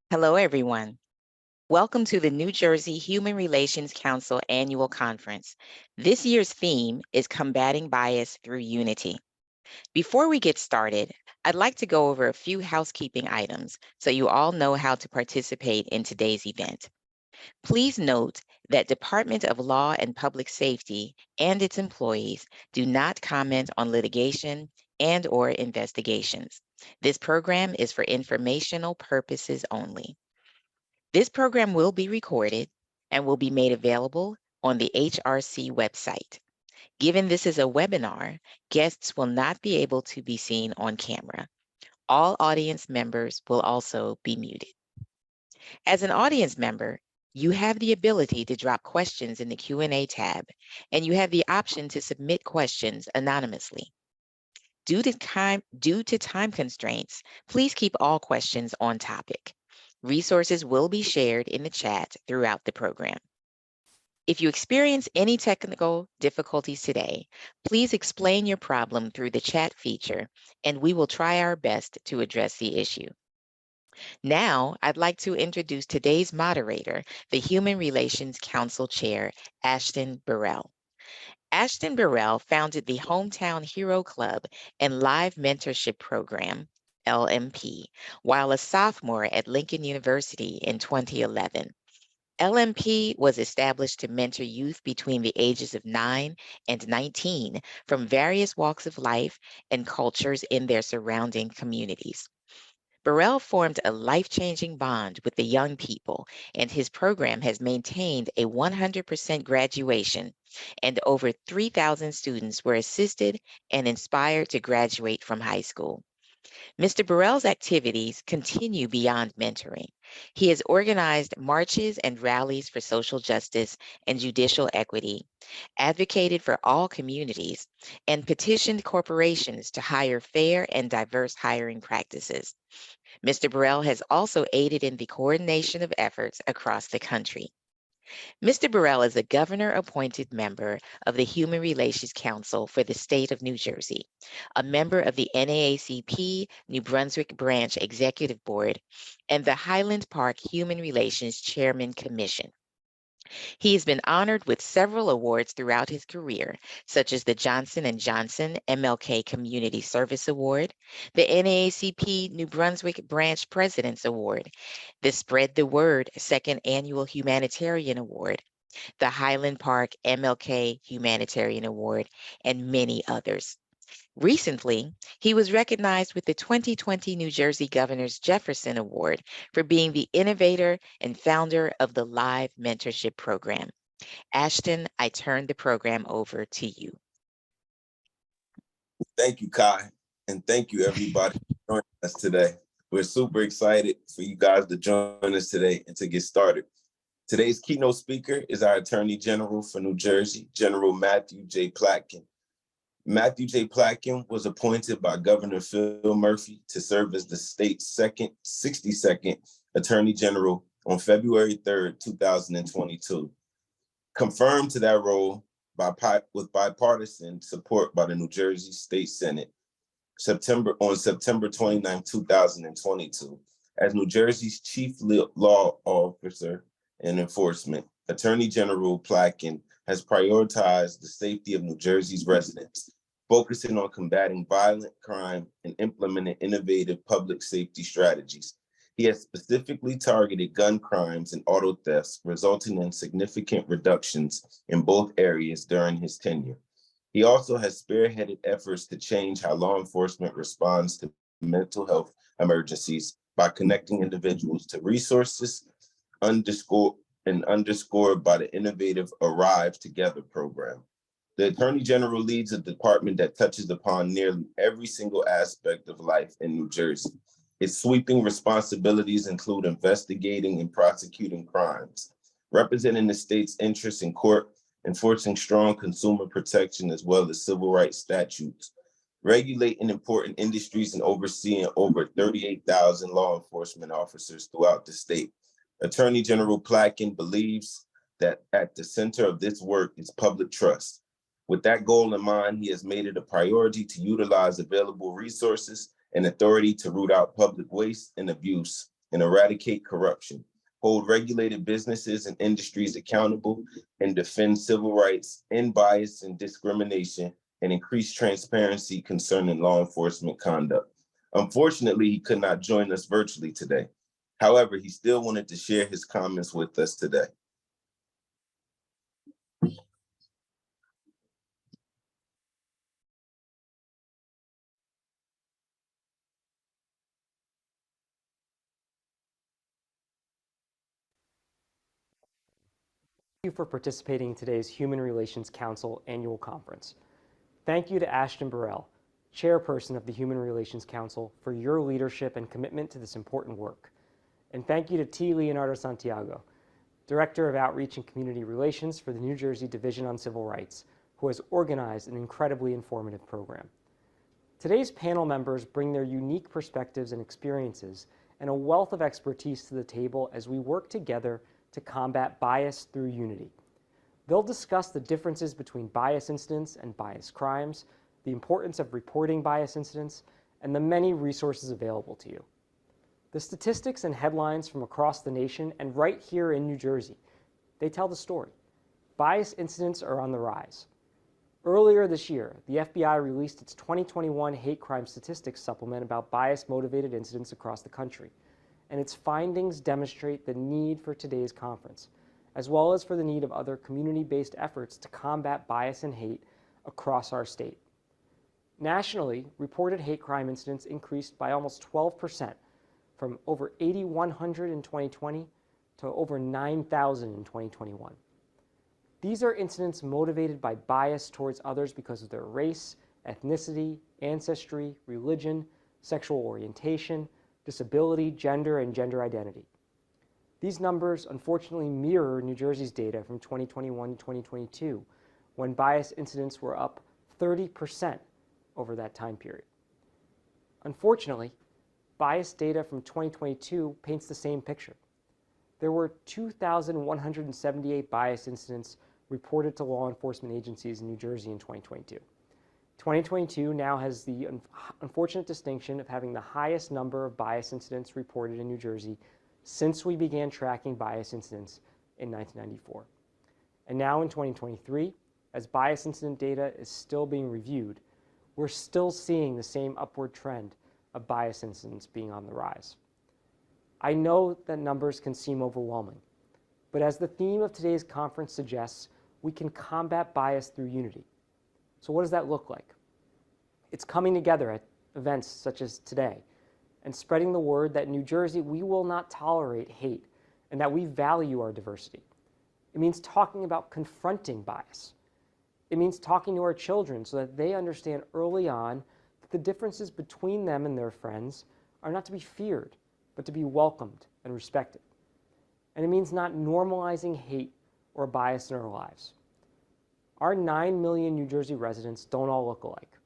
Hello, everyone. Welcome to the New Jersey Human Relations Council Annual Conference. This year's theme is Combating Bias Through Unity. Before we get started, I'd like to go over a few housekeeping items so you all know how to participate in today's event. Please note that Department of Law and Public Safety and its employees do not comment on litigation and/or investigations. This program is for informational purposes only. This program will be recorded and will be made available on the HRC website. Given this is a webinar, guests will not be able to be seen on camera. All audience members will also be muted. As an audience member, you have the ability to drop questions in the Q&A tab, and you have the option to submit questions anonymously. Due to time constraints, please keep all questions on topic. Resources will be shared in the chat throughout the program. If you experience any technical difficulties today, please explain your problem through the chat feature, and we will try our best to address the issue. Now, I'd like to introduce today's moderator, the Human Relations Council Chair, Ashton Burrell. Ashton Burrell founded the Hometown Hero Club and Live Mentorship Program, LMP, while a sophomore at Lincoln University in 2011. LMP was established to mentor youth between the ages of 9 and 19 from various walks of life and cultures in their surrounding communities. Burrell formed a life-changing bond with the young people, and his program has maintained a 100% graduation, and over 3,000 students were assisted and inspired to graduate from high school. Mr. Burrell's activities continue beyond mentoring. He has organized marches and rallies for social justice and judicial equity, advocated for all communities, and petitioned corporations to hire fair and diverse hiring practices. Mr. Burrell has also aided in the coordination of efforts across the country. Mr. Burrell is a governor-appointed member of the Human Relations Council for the state of New Jersey, a member of the NAACP New Brunswick Branch Executive Board, and the Highland Park Human Relations Chairman Commission. He has been honored with several awards throughout his career, such as the Johnson & Johnson MLK Community Service Award, the NAACP New Brunswick Branch President's Award, the Spread the Word Second Annual Humanitarian Award, the Highland Park MLK Humanitarian Award, and many others. Recently, he was recognized with the 2020 New Jersey Governor's Jefferson Award for being the innovator and founder of the Live Mentorship Program. Ashton, I turn the program over to you. Thank you, Kai, and thank you everybody for joining us today. We're super excited for you guys to join us today and to get started. Today's keynote speaker is our Attorney General for New Jersey, General Matthew J. Platkin. Matthew J. Platkin was appointed by Governor Phil Murphy to serve as the state's 62nd Attorney General on February 3rd, 2022. Confirmed to that role with bipartisan support by the New Jersey State Senate on September 29, 2022, as New Jersey's Chief Law Officer and Enforcement. Attorney General Platkin has prioritized the safety of New Jersey's residents, focusing on combating violent crime and implementing innovative public safety strategies. He has specifically targeted gun crimes and auto thefts, resulting in significant reductions in both areas during his tenure. He also has spearheaded efforts to change how law enforcement responds to mental health emergencies by connecting individuals to resources, underscored by the innovative Arrive Together program. The Attorney General leads a department that touches upon nearly every single aspect of life in New Jersey. Its sweeping responsibilities include investigating and prosecuting crimes, representing the state's interests in court, enforcing strong consumer protection as well as civil rights statutes, regulating important industries, and overseeing over 38,000 law enforcement officers throughout the state. Attorney General Platkin believes that at the center of this work is public trust. With that goal in mind, he has made it a priority to utilize available resources and authority to root out public waste and abuse and eradicate corruption, hold regulated businesses and industries accountable, and defend civil rights, end bias and discrimination, and increase transparency concerning law enforcement conduct. Unfortunately, he could not join us virtually today. However, he still wanted to share his comments with us today. Thank you for participating in today's Human Relations Council Annual Conference. Thank you to Ashton Burrell, Chairperson of the Human Relations Council, for your leadership and commitment to this important work. And thank you to T. Leonardo Santiago, Director of Outreach and Community Relations for the New Jersey Division on Civil Rights, who has organized an incredibly informative program. Today's panel members bring their unique perspectives and experiences and a wealth of expertise to the table as we work together to combat bias through unity. They'll discuss the differences between bias incidents and bias crimes, the importance of reporting bias incidents, and the many resources available to you. The statistics and headlines from across the nation and right here in New Jersey, they tell the story. Bias incidents are on the rise. Earlier this year, the FBI released its 2021 hate crime statistics supplement about bias-motivated incidents across the country, and its findings demonstrate the need for today's conference, as well as for the need of other community-based efforts to combat bias and hate across our state. Nationally, reported hate crime incidents increased by almost 12%, from over 8,100 in 2020 to over 9,000 in 2021. These are incidents motivated by bias towards others because of their race, ethnicity, ancestry, religion, sexual orientation, disability, gender, and gender identity. These numbers unfortunately mirror New Jersey's data from 2021 to 2022, when bias incidents were up 30% over that time period. Unfortunately, bias data from 2022 paints the same picture. There were 2,178 bias incidents reported to law enforcement agencies in New Jersey in 2022. 2022 now has the unfortunate distinction of having the highest number of bias incidents reported in New Jersey since we began tracking bias incidents in 1994. And now in 2023, as bias incident data is still being reviewed, we're still seeing the same upward trend of bias incidents being on the rise. I know that numbers can seem overwhelming, but as the theme of today's conference suggests, we can combat bias through unity. So what does that look like? It's coming together at events such as today and spreading the word that in New Jersey, we will not tolerate hate and that we value our diversity. It means talking about confronting bias. It means talking to our children so that they understand early on that the differences between them and their friends are not to be feared, but to be welcomed and respected. And it means not normalizing hate or bias in our lives. Our 9 million New Jersey residents don't all look alike.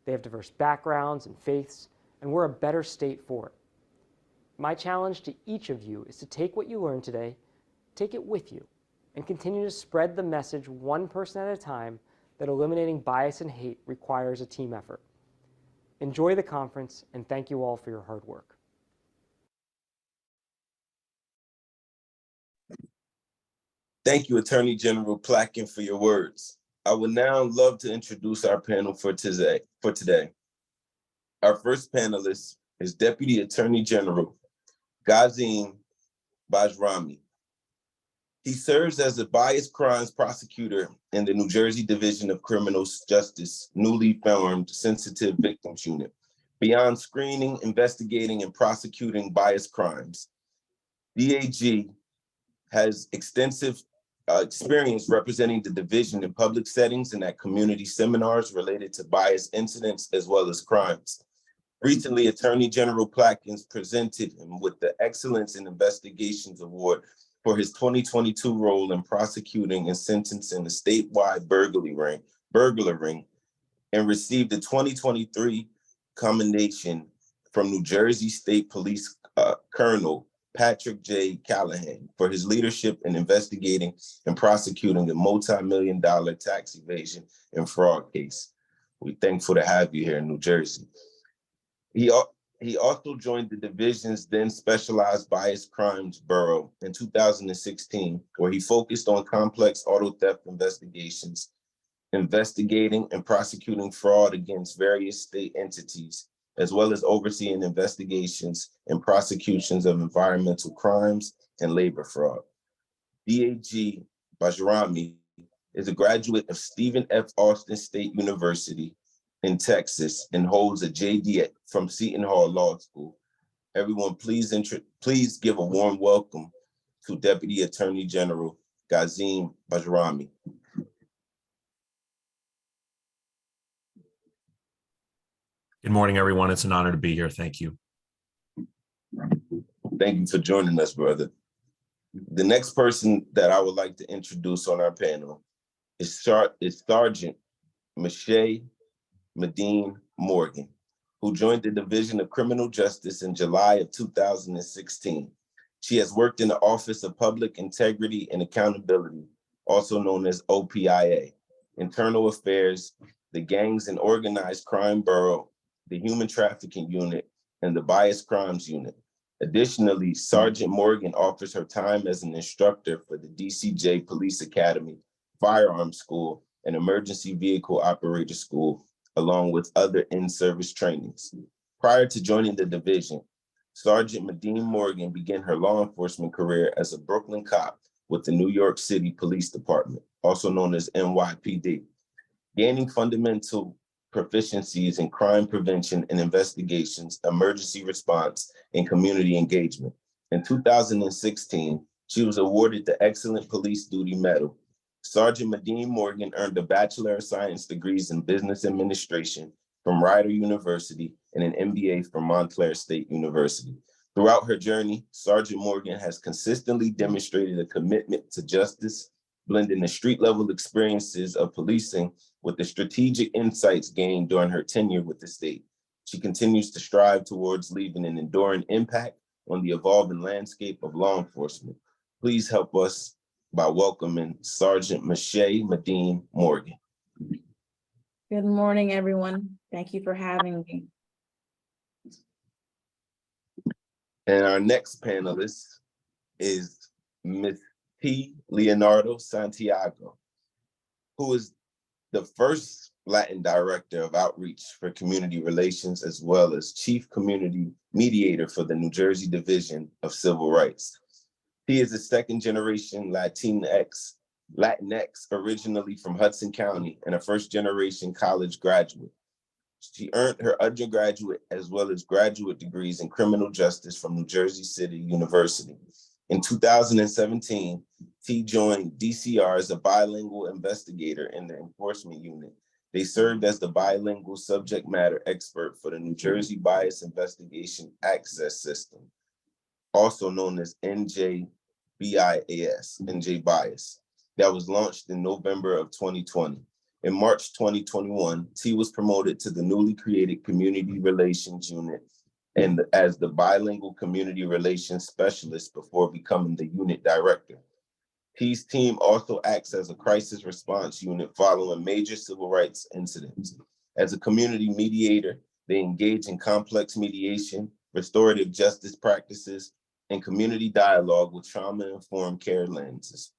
They have diverse backgrounds and faiths, and we're a better state for it. My challenge to each of you is to take what you learned today, take it with you, and continue to spread the message one person at a time that eliminating bias and hate requires a team effort. Enjoy the conference, and thank you all for your hard work. Thank you, Attorney General Platkin, for your words. I would now love to introduce our panel for today. Our first panelist is Deputy Attorney General Ghasim Bajrami. He serves as a bias crimes prosecutor in the New Jersey Division of Criminal Justice, newly formed Sensitive Victims Unit. Beyond screening, investigating, and prosecuting bias crimes, DAG has extensive experience representing the division in public settings and at community seminars related to bias incidents as well as crimes. Recently, Attorney General Platkins presented him with the Excellence in Investigations Award for his 2022 role in prosecuting and sentencing a statewide burglar ring, and received the 2023 commendation from New Jersey State Police Colonel Patrick J. Callahan for his leadership in investigating and prosecuting a multi-million-dollar tax evasion and fraud case. We're thankful to have you here in New Jersey. He also joined the division's then specialized bias crimes bureau in 2016, where he focused on complex auto theft investigations, investigating and prosecuting fraud against various state entities, as well as overseeing investigations and prosecutions of environmental crimes and labor fraud. DAG Bajrami is a graduate of Stephen F. Austin State University in Texas and holds a JD from Seton Hall Law School. Everyone, please give a warm welcome to Deputy Attorney General Gazim Bajrami. Good morning, everyone. It's an honor to be here. Thank you. Thank you for joining us, brother. The next person that I would like to introduce on our panel is Sergeant Michelle Medine Morgan, who joined the Division of Criminal Justice in July of 2016. She has worked in the Office of Public Integrity and Accountability, also known as OPIA, Internal Affairs, the Gangs and Organized Crime Bureau, the Human Trafficking Unit, and the Bias Crimes Unit. Additionally, Sergeant Morgan offers her time as an instructor for the DCJ Police Academy, Firearms School, and Emergency Vehicle Operator School, along with other in-service trainings. Prior to joining the division, Sergeant Medine Morgan began her law enforcement career as a Brooklyn cop with the New York City Police Department, also known as NYPD, gaining fundamental proficiencies in crime prevention and investigations, emergency response, and community engagement. In 2016, she was awarded the Excellent Police Duty Medal. Sergeant Medine Morgan earned a Bachelor of Science degrees in Business Administration from Rider University and an MBA from Montclair State University. Throughout her journey, Sergeant Morgan has consistently demonstrated a commitment to justice, blending the street-level experiences of policing with the strategic insights gained during her tenure with the state. She continues to strive towards leaving an enduring impact on the evolving landscape of law enforcement. Please help us by welcoming Sergeant Michelle Medine Morgan. Good morning, everyone. Thank you for having me. And our next panelist is Ms. T. Leonardo Santiago, who is the first Latin Director of Outreach for Community Relations, as well as Chief Community Mediator for the New Jersey Division of Civil Rights. He is a second-generation Latinx, originally from Hudson County, and a first-generation college graduate. She earned her undergraduate as well as graduate degrees in criminal justice from New Jersey City University. In 2017, T joined DCR as a bilingual investigator in the enforcement unit. They served as the bilingual subject matter expert for the New Jersey Bias Investigation Access System, also known as NJ Bias, that was launched in November of 2020. In March 2021, T was promoted to the newly created Community Relations Unit and as the bilingual community relations specialist before becoming the unit director. T's team also acts as a crisis response unit following major civil rights incidents. As a community mediator, they engage in complex mediation, restorative justice practices, and community dialogue with trauma-informed care lenses.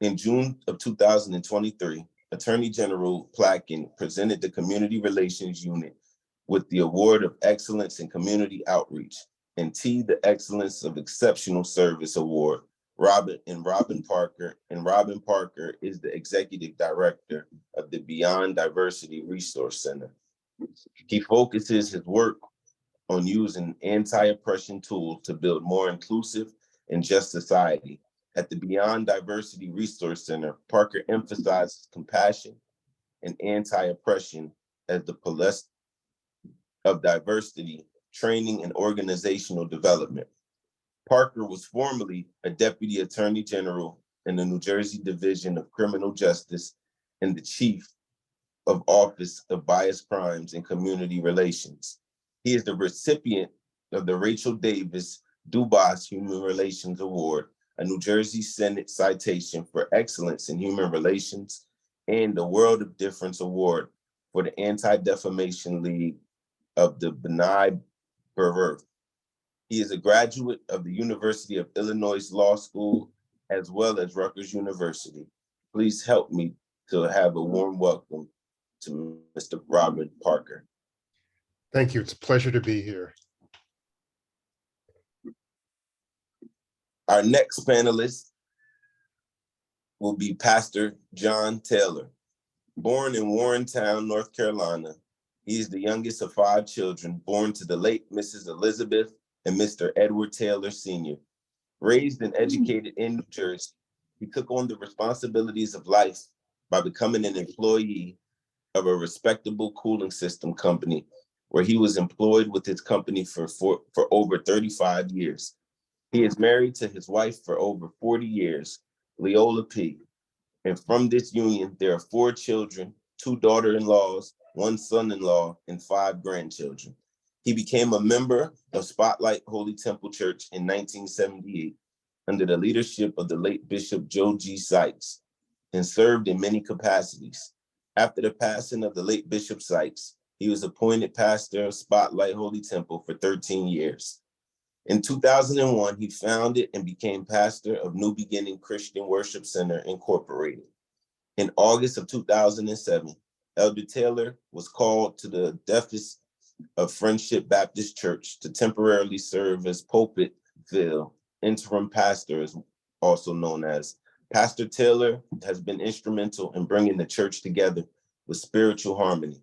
In June of 2023, Attorney General Placken presented the Community Relations Unit with the Award of Excellence in Community Outreach, and T the Excellence of Exceptional Service Award. Robin Parker is the Executive Director of the Beyond Diversity Resource Center. He focuses his work on using anti-oppression tools to build more inclusive and just society. At the Beyond Diversity Resource Center, Parker emphasizes compassion and anti-oppression as the pillar of diversity, training, and organizational development. Parker was formerly a Deputy Attorney General in the New Jersey Division of Criminal Justice and the Chief of Office of Bias Crimes and Community Relations. He is the recipient of the Rachel Davis Dubas Human Relations Award, a New Jersey Senate citation for excellence in human relations, and the World of Difference Award for the Anti-Defamation League of the B'nai Ferrer. He is a graduate of the University of Illinois Law School as well as Rutgers University. Please help me to have a warm welcome to Mr. Robert Parker. Thank you. It's a pleasure to be here. Our next panelist will be Pastor John Taylor. Born in Warrentown, North Carolina, he is the youngest of 5 children born to the late Mrs. Elizabeth and Mr. Edward Taylor Sr. Raised and educated in New Jersey, he took on the responsibilities of life by becoming an employee of a respectable cooling system company, where he was employed with his company for over 35 years. He is married to his wife for over 40 years, Leola P. And from this union, there are 4 children, 2 daughter-in-laws, 1 son-in-law, and 5 grandchildren. He became a member of Spotlight Holy Temple Church in 1978 under the leadership of the late Bishop Joe G. Sykes, and served in many capacities. After the passing of the late Bishop Sykes, he was appointed pastor of Spotlight Holy Temple for 13 years. In 2001, he founded and became pastor of New Beginning Christian Worship Center, Incorporated. In August of 2007, Elder Taylor was called to the Deficit of Friendship Baptist Church to temporarily serve as Pulpitville interim pastor, is also known as. Pastor Taylor has been instrumental in bringing the church together with spiritual harmony.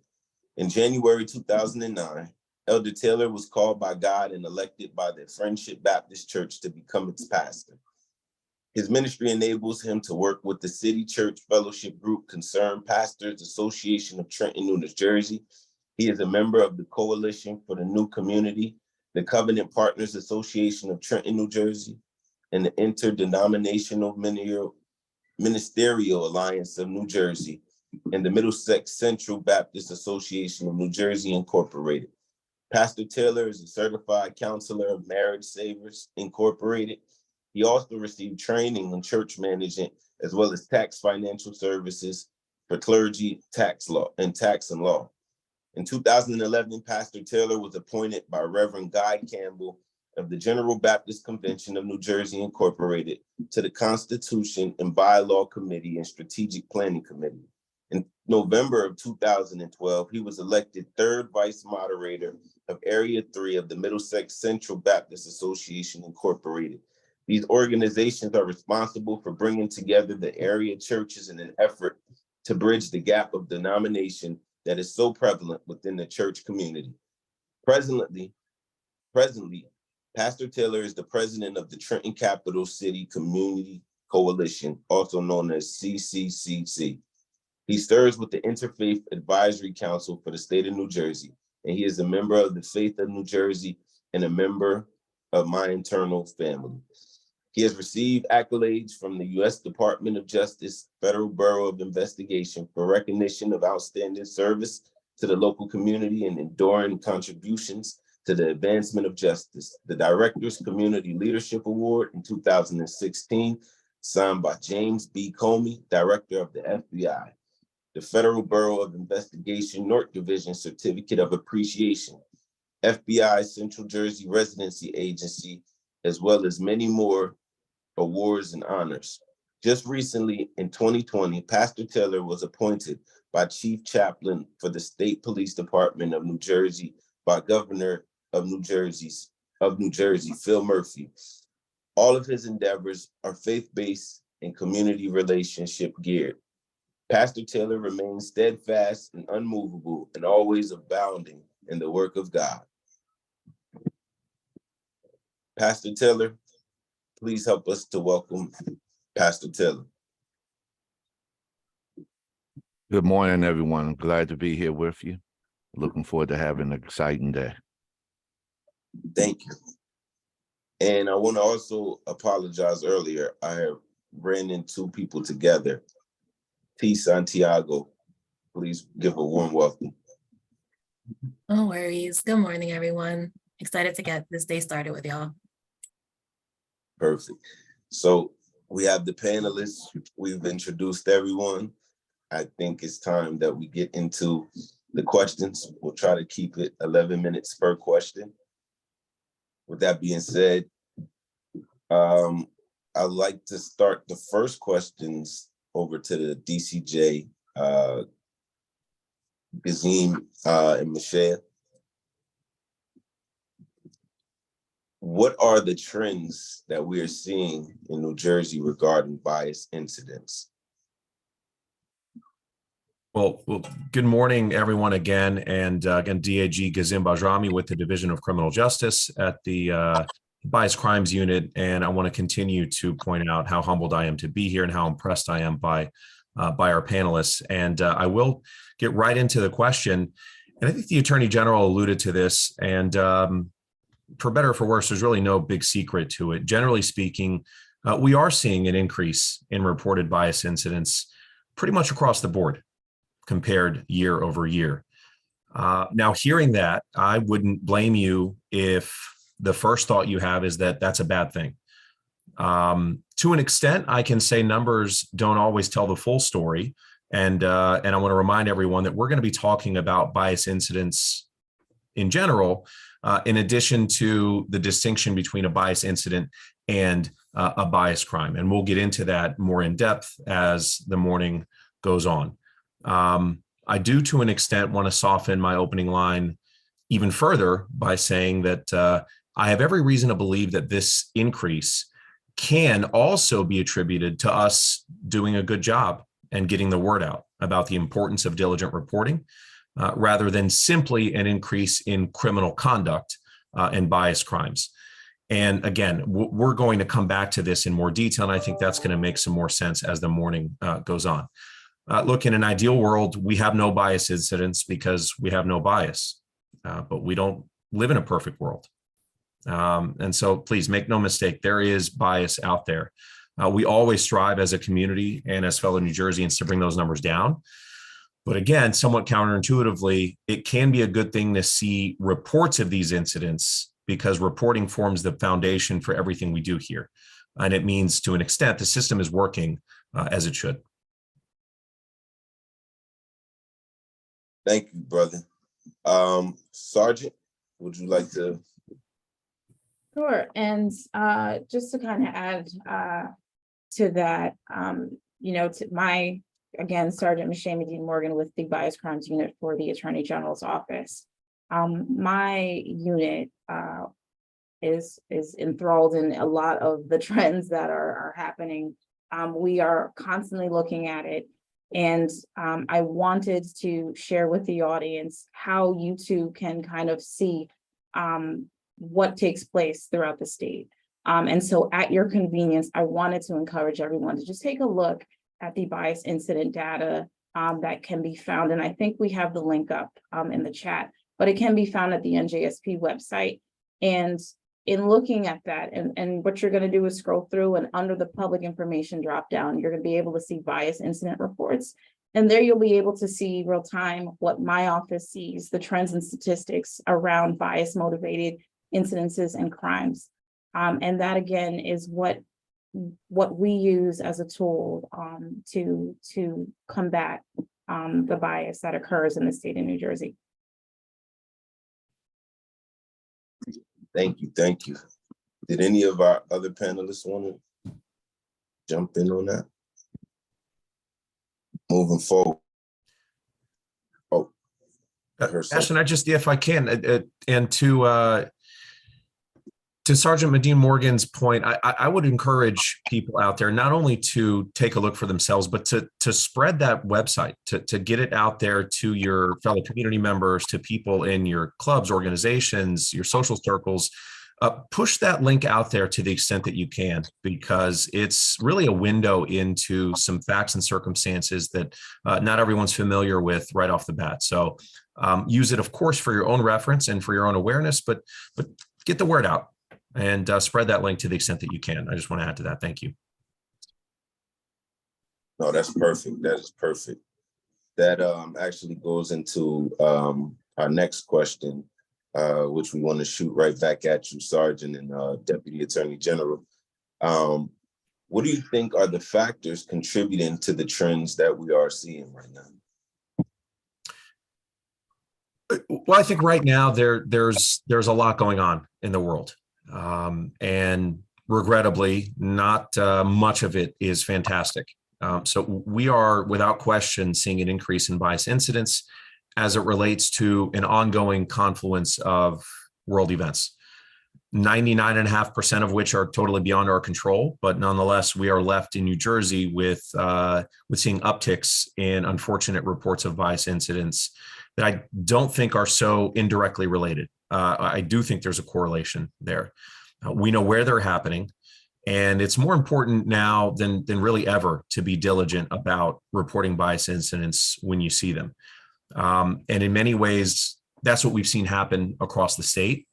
In January 2009, Elder Taylor was called by God and elected by the Friendship Baptist Church to become its pastor. His ministry enables him to work with the City Church Fellowship Group Concerned Pastors Association of Trenton, New Jersey. He is a member of the Coalition for the New Community, the Covenant Partners Association of Trenton, New Jersey, and the Interdenominational Ministerial Alliance of New Jersey, and the Middlesex Central Baptist Association of New Jersey, Incorporated. Pastor Taylor is a certified counselor of Marriage Savers, Incorporated. He also received training in church management as well as tax financial services for clergy, tax law, and tax and law. In 2011, Pastor Taylor was appointed by Reverend Guy Campbell of the General Baptist Convention of New Jersey, Incorporated, to the Constitution and Bylaw Committee and Strategic Planning Committee. In November of 2012, he was elected 3rd Vice Moderator of Area 3 of the Middlesex Central Baptist Association, Incorporated. These organizations are responsible for bringing together the area churches in an effort to bridge the gap of denomination that is so prevalent within the church community. Presently, Pastor Taylor is the president of the Trenton Capital City Community Coalition, also known as CCCC. He serves with the Interfaith Advisory Council for the state of New Jersey, and he is a member of the Faith of New Jersey and a member of My Internal Family. He has received accolades from the U.S. Department of Justice, Federal Bureau of Investigation for recognition of outstanding service to the local community and enduring contributions to the advancement of justice. The Director's Community Leadership Award in 2016, signed by James B. Comey, Director of the FBI. The Federal Bureau of Investigation North Division Certificate of Appreciation, FBI Central Jersey Residency Agency, as well as many more awards and honors. Just recently, in 2020, Pastor Taylor was appointed by Chief Chaplain for the State Police Department of New Jersey by Governor of New Jersey, Phil Murphy. All of his endeavors are faith-based and community relationship geared. Pastor Taylor remains steadfast and unmovable and always abounding in the work of God. Pastor Taylor, please help us to welcome Pastor Taylor. Good morning, everyone. I'm glad to be here with you. Looking forward to having an exciting day. Thank you. And I want to also apologize earlier. I have ran into people together. T. Santiago, please give a warm welcome. No worries. Good morning, everyone. Excited to get this day started with y'all. Perfect. So we have the panelists. We've introduced everyone. I think it's time that we get into the questions. We'll try to keep it 11 minutes per question. with that being said, I'd like to start the first questions over to the DCJ, Gazim and Michelle. What are the trends that we are seeing in New Jersey regarding bias incidents? Well, good morning, everyone, again. And again, DAG Gazim Bajrami with the Division of Criminal Justice at the Bias Crimes Unit. And I want to continue to point out how humbled I am to be here and how impressed I am by our panelists. And I will get right into the question. And I think the Attorney General alluded to this. And for better or for worse, there's really no big secret to it. Generally speaking, we are seeing an increase in reported bias incidents pretty much across the board, compared year over year. Now, hearing that, I wouldn't blame you if the first thought you have is that that's a bad thing. To an extent, I can say numbers don't always tell the full story. And I want to remind everyone that we're going to be talking about bias incidents in general, in addition to the distinction between a bias incident and a bias crime. And we'll get into that more in depth as the morning goes on. I do, to an extent, want to soften my opening line even further by saying that I have every reason to believe that this increase can also be attributed to us doing a good job and getting the word out about the importance of diligent reporting, rather than simply an increase in criminal conduct and bias crimes. And again, we're going to come back to this in more detail, and I think that's going to make some more sense as the morning goes on. Look, in an ideal world, we have no bias incidents because we have no bias, but we don't live in a perfect world. And so please make no mistake, there is bias out there. We always strive as a community and as fellow New Jerseyans to bring those numbers down. But again, somewhat counterintuitively, it can be a good thing to see reports of these incidents because reporting forms the foundation for everything we do here. And it means, to an extent, the system is working as it should. Thank you, brother. Sergeant, would you like to? Sure, and just to kind of add to that, again, Sergeant Michelle Medine Morgan with the Bias Crimes Unit for the Attorney General's Office. My unit is enthralled in a lot of the trends that are happening. We are constantly looking at it. And I wanted to share with the audience how you too can kind of see what takes place throughout the state. And so at your convenience, I wanted to encourage everyone to just take a look at the bias incident data that can be found. And I think we have the link up in the chat, but it can be found at the NJSP website. And in looking at that, and what you're going to do is scroll through, and under the public information drop down, you're going to be able to see bias incident reports. And there you'll be able to see real time what my office sees, the trends and statistics around bias motivated incidences and crimes. And that again is what we use as a tool to combat the bias that occurs in the state of New Jersey. Thank you. Thank you. Did any of our other panelists want to jump in on that? Moving forward. Oh, Ashton, if I can, and to Sergeant Medine Morgan's point, I would encourage people out there not only to take a look for themselves, but to spread that website, to get it out there to your fellow community members, to people in your clubs, organizations, your social circles. Push that link out there to the extent that you can, because it's really a window into some facts and circumstances that not everyone's familiar with right off the bat. So use it, of course, for your own reference and for your own awareness, but get the word out and spread that link to the extent that you can. I just want to add to that. Thank you. No, that's perfect. That is perfect. That actually goes into our next question, which we want to shoot right back at you, Sergeant and Deputy Attorney General. What do you think are the factors contributing to the trends that we are seeing right now? Well, I think right now there's a lot going on in the world. And regrettably, not much of it is fantastic. So we are, without question, seeing an increase in bias incidents as it relates to an ongoing confluence of world events. 99.5% of which are totally beyond our control, but nonetheless, we are left in New Jersey with seeing upticks in unfortunate reports of bias incidents that I don't think are so indirectly related. I do think there's a correlation there. We know where they're happening, and it's more important now than really ever to be diligent about reporting bias incidents when you see them. And in many ways, that's what we've seen happen across the state.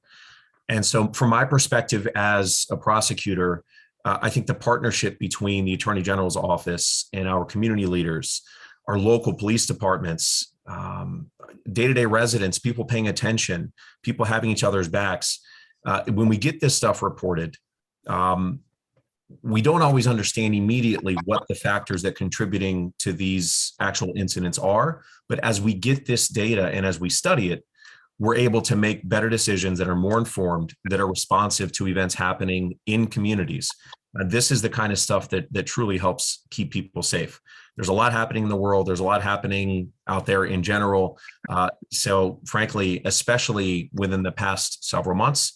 And so from my perspective as a prosecutor, I think the partnership between the Attorney General's office and our community leaders, our local police departments, day-to-day residents, people paying attention, people having each other's backs, when we get this stuff reported, we don't always understand immediately what the factors that contributing to these actual incidents are. But as we get this data and as we study it, we're able to make better decisions that are more informed, that are responsive to events happening in communities. This is the kind of stuff that truly helps keep people safe. There's a lot happening in the world. There's a lot happening out there in general. So frankly, especially within the past several months,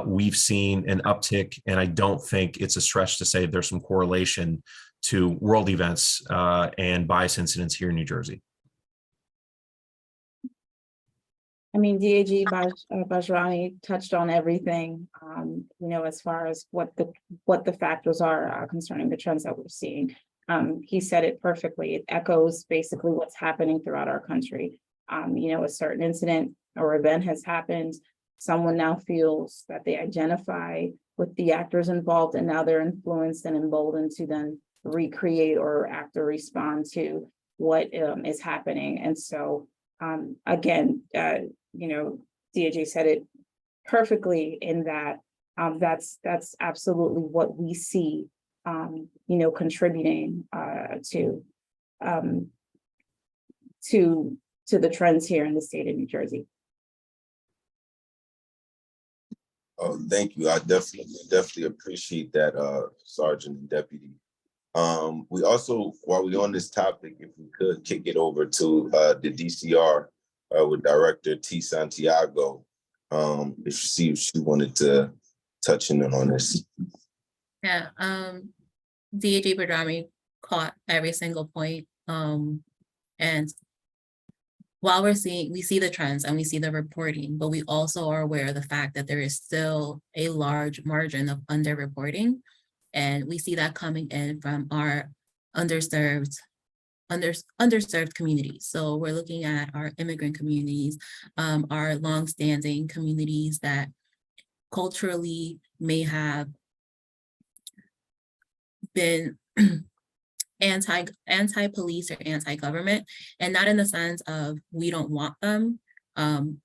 we've seen an uptick, and I don't think it's a stretch to say there's some correlation to world events and bias incidents here in New Jersey. I mean, DAG Bajrami touched on everything, as far as what the factors are concerning the trends that we're seeing. He said it perfectly. It echoes basically what's happening throughout our country. A certain incident or event has happened. Someone now feels that they identify with the actors involved, and now they're influenced and emboldened to then recreate or act or respond to what is happening. And so, again, DAJ said it perfectly in that that's absolutely what we see, contributing to the trends here in the state of New Jersey. Oh, thank you. I definitely appreciate that, Sergeant and Deputy. We also, while we're on this topic, if we could kick it over to the DCR with Director T. Santiago, if she wanted to touch in on this. Yeah, DAG Bajrami caught every single point. And while we see the trends and we see the reporting, but we also are aware of the fact that there is still a large margin of underreporting. And we see that coming in from our underserved communities. So we're looking at our immigrant communities, our longstanding communities that culturally may have been anti-police or anti-government, and not in the sense of we don't want them,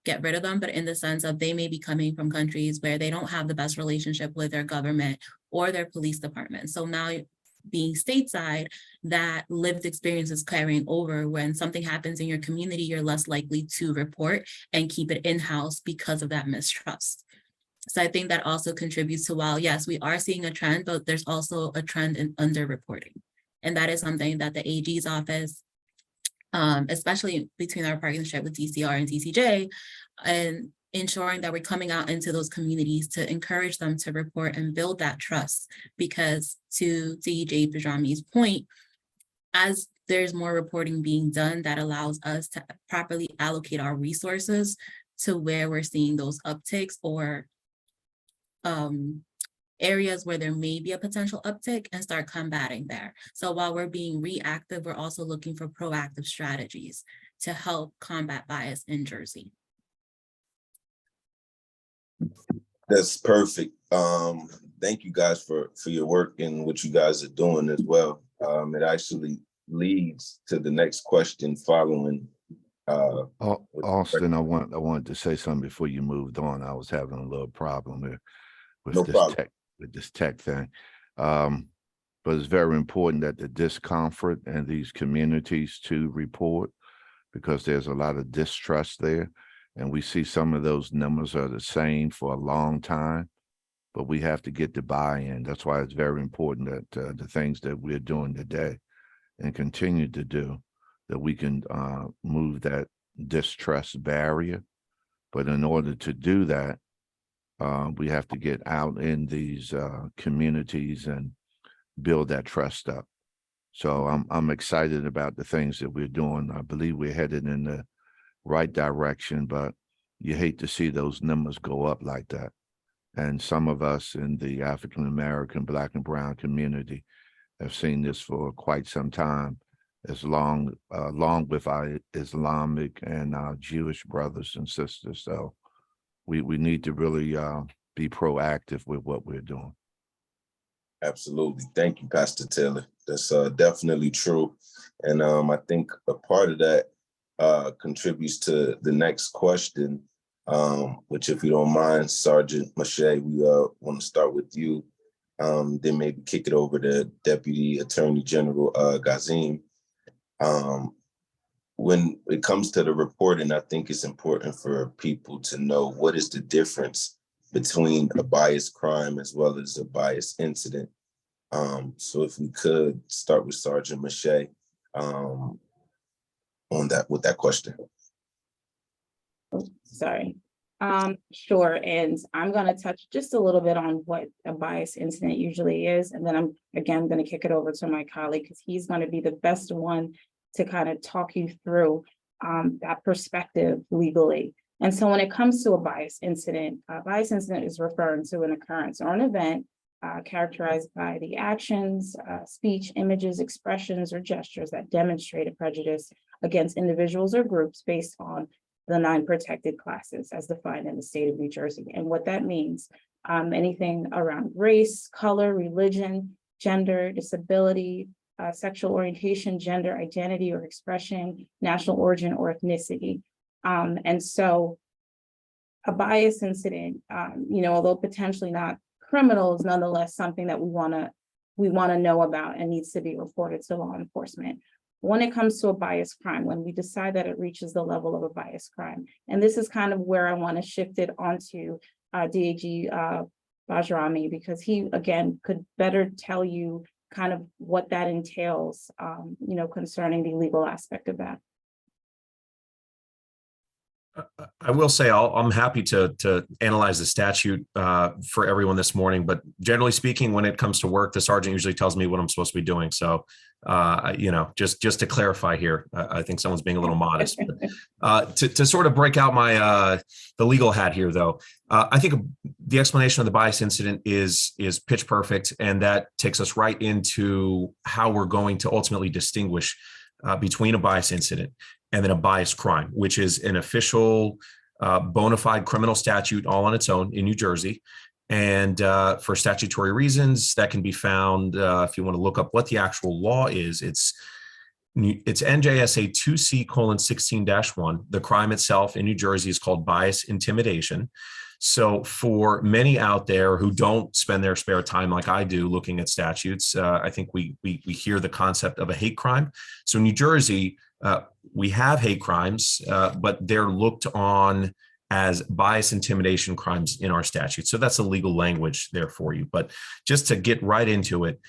get rid of them, but in the sense of they may be coming from countries where they don't have the best relationship with their government or their police department. So now being stateside, that lived experience is carrying over. When something happens in your community, you're less likely to report and keep it in-house because of that mistrust. So I think that also contributes to, while yes, we are seeing a trend, but there's also a trend in underreporting. And that is something that the AG's office, especially between our partnership with DCR and TCJ, and ensuring that we're coming out into those communities to encourage them to report and build that trust. Because to DAG Bajrami's point, as there's more reporting being done, that allows us to properly allocate our resources to where we're seeing those upticks or areas where there may be a potential uptick and start combating there. So while we're being reactive, we're also looking for proactive strategies to help combat bias in Jersey. That's perfect. Thank you guys for your work and what you guys are doing as well. It actually leads to the next question following. Austin, I wanted to say something before you moved on. I was having a little problem here with this tech thing. But it's very important that the discomfort and these communities to report, because there's a lot of distrust there. And we see some of those numbers are the same for a long time. but we have to get the buy-in. That's why it's very important that the things that we're doing today and continue to do, that we can move that distrust barrier. But in order to do that, we have to get out in these communities and build that trust up. So I'm excited about the things that we're doing. I believe we're headed in the right direction, but you hate to see those numbers go up like that. And some of us in the African American, Black and Brown community have seen this for quite some time, as long along with our Islamic and our Jewish brothers and sisters. So we need to really be proactive with what we're doing. Absolutely. Thank you, Pastor Taylor. That's definitely true. And I think a part of that contributes to the next question, which, if you don't mind, Sergeant Mache, we want to start with you, then maybe kick it over to Deputy Attorney General Gazim. When it comes to the reporting, I think it's important for people to know what is the difference between a biased crime as well as a biased incident. So if we could start with Sergeant Mache on that, with that question. Sorry. Sure. And I'm going to touch just a little bit on what a bias incident usually is. And then I'm, again, going to kick it over to my colleague, because he's going to be the best one to kind of talk you through that perspective legally. And so when it comes to a bias incident is referring to an occurrence or an event characterized by the actions, speech, images, expressions, or gestures that demonstrate a prejudice against individuals or groups based on the 9 protected classes as defined in the state of New Jersey. And what that means, anything around race, color, religion, gender, disability, sexual orientation, gender identity or expression, national origin or ethnicity. And so a bias incident, although potentially not criminal, is nonetheless something that we want to know about and needs to be reported to law enforcement. When it comes to a bias crime, when we decide that it reaches the level of a bias crime, and this is kind of where I want to shift it onto DAG Bajrami, because he, again, could better tell you kind of what that entails, concerning the legal aspect of that. I will say I'm happy to analyze the statute for everyone this morning, but generally speaking, when it comes to work, the sergeant usually tells me what I'm supposed to be doing. So, just to clarify here, I think someone's being a little modest. But, to sort of break out my the legal hat here, though, I think the explanation of the bias incident is pitch perfect, and that takes us right into how we're going to ultimately distinguish between a bias incident and then a bias crime, which is an official bona fide criminal statute all on its own in New Jersey. And for statutory reasons, that can be found, if you want to look up what the actual law is, it's NJSA 2C:16-1. The crime itself in New Jersey is called bias intimidation. So for many out there who don't spend their spare time like I do looking at statutes, I think we hear the concept of a hate crime. So in New Jersey, we have hate crimes, but they're looked on as bias intimidation crimes in our statute. So that's a legal language there for you. But just to get right into it,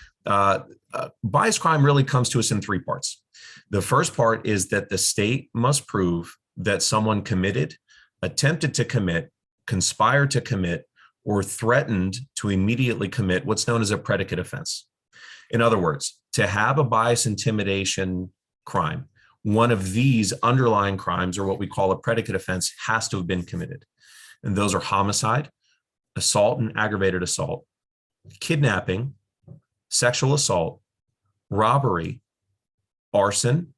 bias crime really comes to us in 3 parts. The first part is that the state must prove that someone committed, attempted to commit, conspired to commit, or threatened to immediately commit what's known as a predicate offense. In other words, to have a bias intimidation crime, one of these underlying crimes, or what we call a predicate offense, has to have been committed. And those are homicide, assault and aggravated assault, kidnapping, sexual assault, robbery, arson,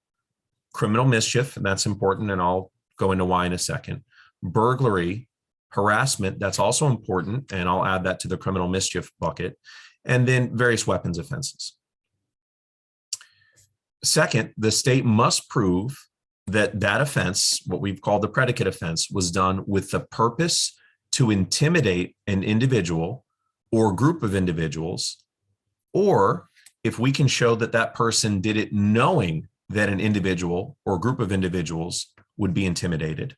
criminal mischief, and that's important, and I'll go into why in a second, burglary, harassment, that's also important, and I'll add that to the criminal mischief bucket, and then various weapons offenses. Second, the state must prove that that offense, what we've called the predicate offense, was done with the purpose to intimidate an individual or group of individuals, or if we can show that that person did it knowing that an individual or group of individuals would be intimidated.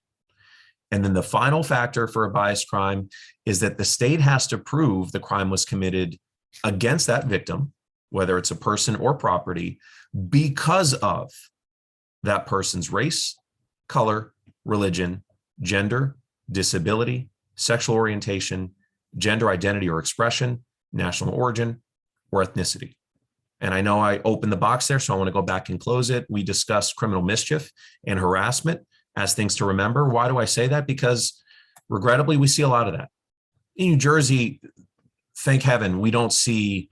And then the final factor for a bias crime is that the state has to prove the crime was committed against that victim, whether it's a person or property, because of that person's race, color, religion, gender, disability, sexual orientation, gender identity or expression, national origin, or ethnicity. And I know I opened the box there, so I want to go back and close it. We discussed criminal mischief and harassment as things to remember. Why do I say that? Because regrettably, we see a lot of that. In New Jersey, thank heaven, we don't see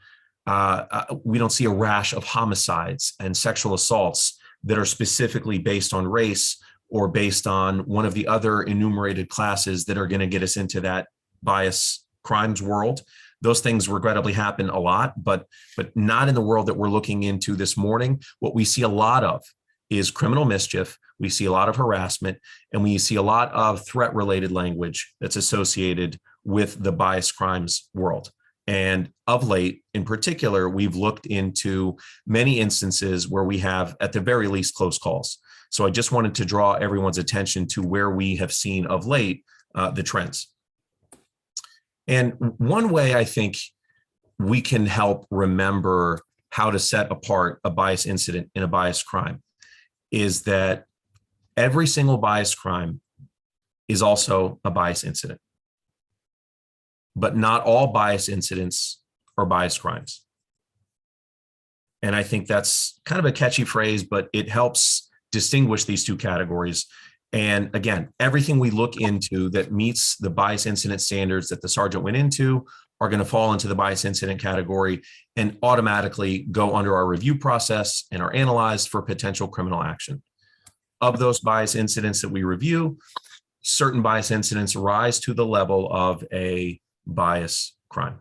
a rash of homicides and sexual assaults that are specifically based on race or based on one of the other enumerated classes that are going to get us into that bias crimes world. Those things regrettably happen a lot, but not in the world that we're looking into this morning. What we see a lot of is criminal mischief. We see a lot of harassment, and we see a lot of threat-related language that's associated with the bias crimes world. And of late, in particular, we've looked into many instances where we have, at the very least, close calls. So I just wanted to draw everyone's attention to where we have seen of late the trends. And one way I think we can help remember how to set apart a bias incident in a bias crime is that every single bias crime is also a bias incident. But not all bias incidents are bias crimes. And I think that's kind of a catchy phrase, but it helps distinguish these two categories. And again, everything we look into that meets the bias incident standards that the sergeant went into are going to fall into the bias incident category and automatically go under our review process and are analyzed for potential criminal action. Of those bias incidents that we review, certain bias incidents rise to the level of a bias crime.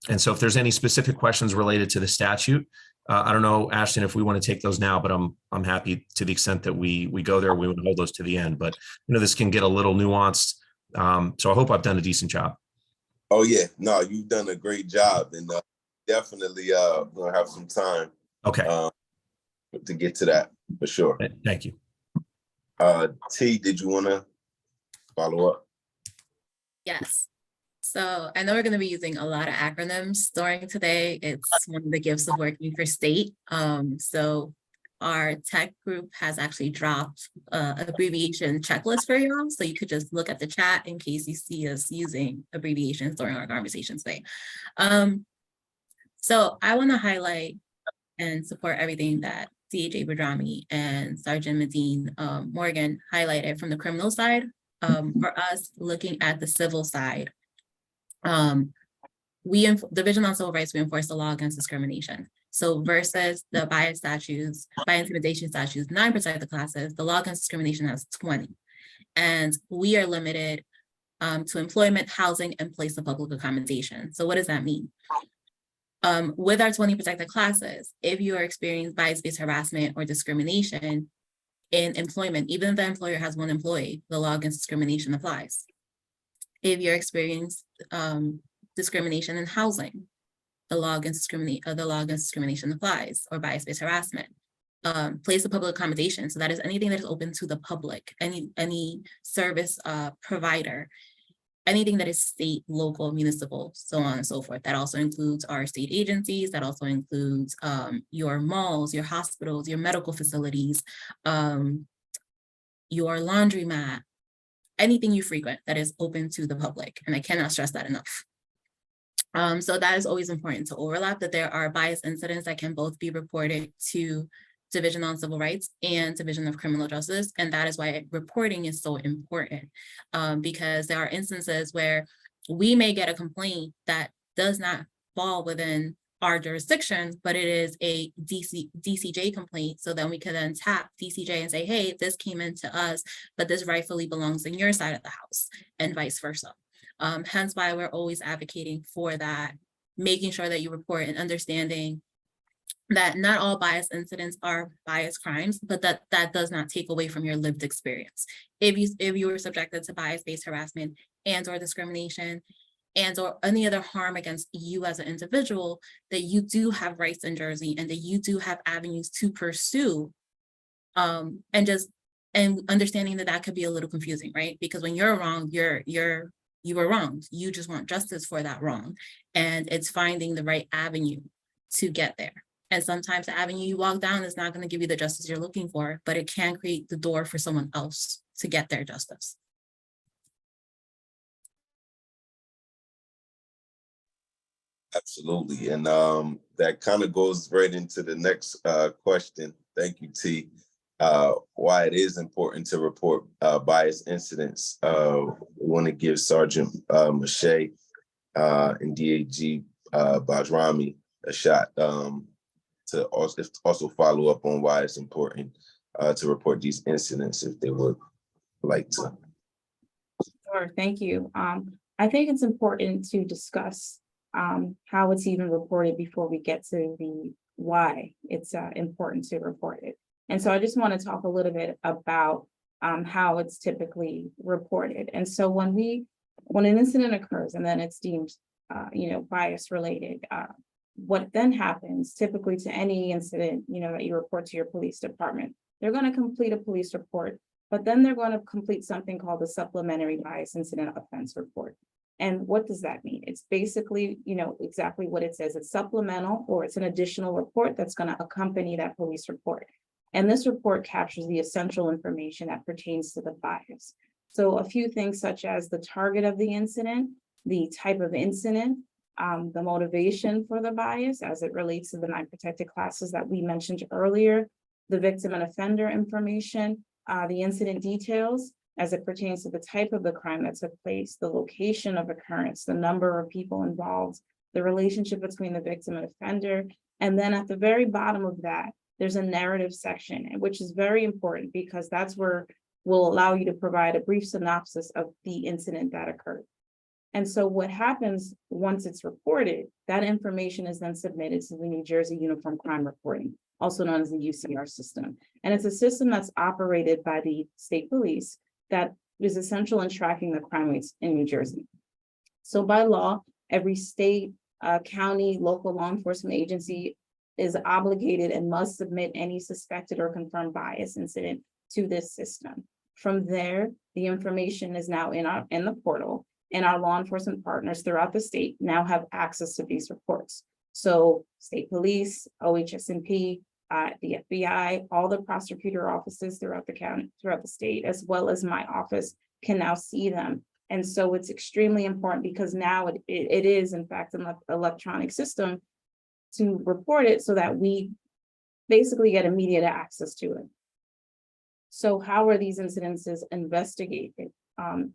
And so if there's any specific questions related to the statute, I don't know, Ashton, if we want to take those now, but I'm happy to the extent that we go there, we would hold those to the end. But this can get a little nuanced. So I hope I've done a decent job. Oh yeah, no, you've done a great job, and definitely gonna have some time. Okay. To get to that for sure. Thank you. T, did you want to follow up? Yes. So I know we're going to be using a lot of acronyms during today. It's one of the gifts of working for state. So our tech group has actually dropped an abbreviation checklist for y'all. So you could just look at the chat in case you see us using abbreviations during our conversation today. So I want to highlight and support everything that DHA Badrami and Sergeant Medine Morgan highlighted from the criminal side. For us, looking at the civil side, Division on Civil Rights, we enforce the law against discrimination. So versus the bias statutes, by intimidation statutes, 9 protected classes, the law against discrimination has 20. And we are limited to employment, housing, and place of public accommodation. So what does that mean? With our 20 protected classes, if you are experiencing bias-based harassment or discrimination in employment, even if the employer has 1 employee, the law against discrimination applies. If you're experiencing discrimination in housing, the law against discrimination applies, or bias-based harassment. Place of public accommodation, so that is anything that is open to the public, any service provider, anything that is state, local, municipal, so on and so forth. That also includes our state agencies, that also includes your malls, your hospitals, your medical facilities, your laundromat, anything you frequent that is open to the public. And I cannot stress that enough. So that is always important to overlap, that there are bias incidents that can both be reported to Division on Civil Rights and Division of Criminal Justice. And that is why reporting is so important, because there are instances where we may get a complaint that does not fall within our jurisdiction, but it is a DCJ complaint. So then we can then tap DCJ and say, hey, this came into us, but this rightfully belongs in your side of the house, and vice versa. Hence why we're always advocating for that, making sure that you report and understanding that not all bias incidents are bias crimes, but that does not take away from your lived experience. If you were subjected to bias-based harassment and or discrimination and or any other harm against you as an individual, that you do have rights in Jersey and that you do have avenues to pursue, and just And understanding that that could be a little confusing, right? Because when you're wrong, you were wrong. You just want justice for that wrong. And it's finding the right avenue to get there. And sometimes the avenue you walk down is not going to give you the justice you're looking for, but it can create the door for someone else to get their justice. Absolutely. And that kind of goes right into the next question. Thank you, T. Why it is important to report bias incidents. We want to give Sergeant Mache and DAG Bajrami a shot to also follow up on why it's important to report these incidents if they would like to. Sure, thank you. I think it's important to discuss how it's even reported before we get to the why it's important to report it. And so I just want to talk a little bit about how it's typically reported. And so when an incident occurs and then it's deemed bias related, what then happens typically to any incident that you report to your police department, they're going to complete a police report, but then they're going to complete something called the supplementary bias incident offense report. And what does that mean? It's basically, exactly what it says. It's supplemental, or it's an additional report that's going to accompany that police report. And this report captures the essential information that pertains to the bias. So a few things such as the target of the incident, the type of incident, the motivation for the bias as it relates to the 9 protected classes that we mentioned earlier, the victim and offender information, the incident details, as it pertains to the type of the crime that took place, the location of occurrence, the number of people involved, the relationship between the victim and offender. And then at the very bottom of that, there's a narrative section, which is very important because that's where we'll allow you to provide a brief synopsis of the incident that occurred. And so what happens once it's reported, that information is then submitted to the New Jersey Uniform Crime Reporting, also known as the UCR system. And it's a system that's operated by the state police that is essential in tracking the crime rates in New Jersey. So by law, every state, county, local law enforcement agency is obligated and must submit any suspected or confirmed bias incident to this system. From there, the information is now in the portal, and our law enforcement partners throughout the state now have access to these reports. So state police, OHS&P, the FBI, all the prosecutor offices throughout the county, throughout the state, as well as my office, can now see them. And so it's extremely important because now it is in fact an electronic system to report it so that we basically get immediate access to it. So how are these incidences investigated?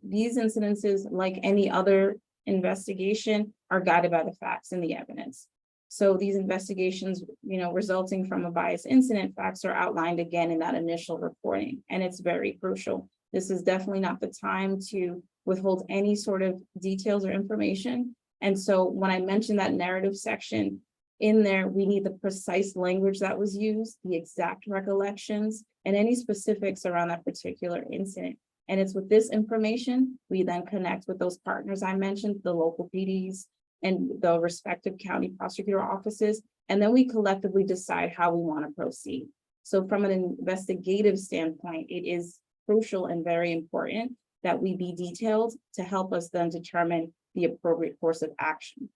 These incidences, like any other investigation, are guided by the facts and the evidence. So these investigations, resulting from a bias incident, facts are outlined again in that initial reporting, and it's very crucial. This is definitely not the time to withhold any sort of details or information. And so when I mentioned that narrative section, in there, we need the precise language that was used, the exact recollections, and any specifics around that particular incident. And it's with this information, we then connect with those partners I mentioned, the local PDs and the respective county prosecutor offices, and then we collectively decide how we want to proceed. So from an investigative standpoint, it is crucial and very important that we be detailed to help us then determine the appropriate course of action.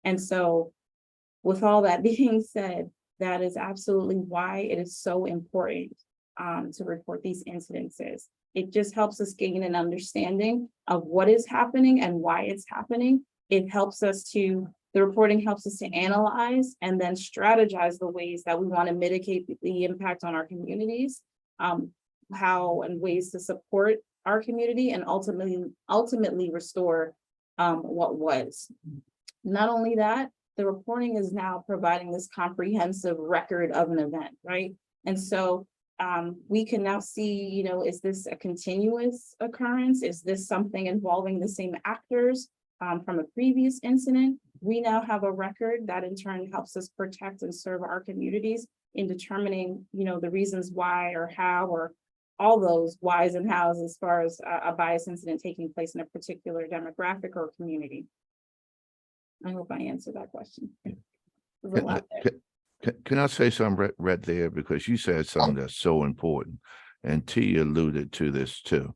And so with all that being said, that is absolutely why it is so important to report these incidences. It just helps us gain an understanding of what is happening and why it's happening. It helps us the reporting helps us to analyze and then strategize the ways that we want to mitigate the impact on our communities, how and ways to support our community and ultimately restore what was. Not only that, the reporting is now providing this comprehensive record of an event, right? And so we can now see, is this a continuous occurrence? Is this something involving the same actors from a previous incident? We now have a record that in turn helps us protect and serve our communities in determining, the reasons why or how or all those whys and hows as far as a bias incident taking place in a particular demographic or community. I hope I answered that question. There's a lot there. Can I say something right there? Because you said something that's so important. and T alluded to this too.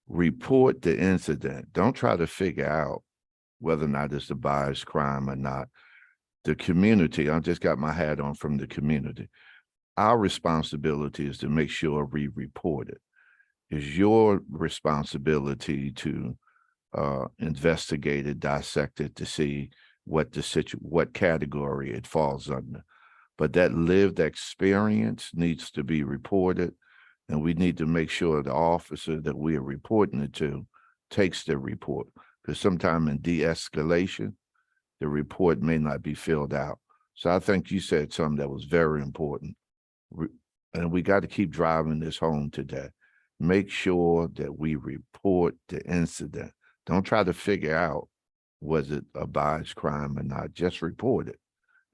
Report the incident. Don't try to figure out whether or not it's a biased crime or not. The community, I just got my hat on from the community. Our responsibility is to make sure we report it. It's your responsibility to investigate it, dissect it to see what what category it falls under. But that lived experience needs to be reported, and we need to make sure the officer that we are reporting it to takes the report. Because sometime in de-escalation, the report may not be filled out. So I think you said something that was very important. And we got to keep driving this home today. Make sure that we report the incident. Don't try to figure out, was it a biased crime or not? Just report it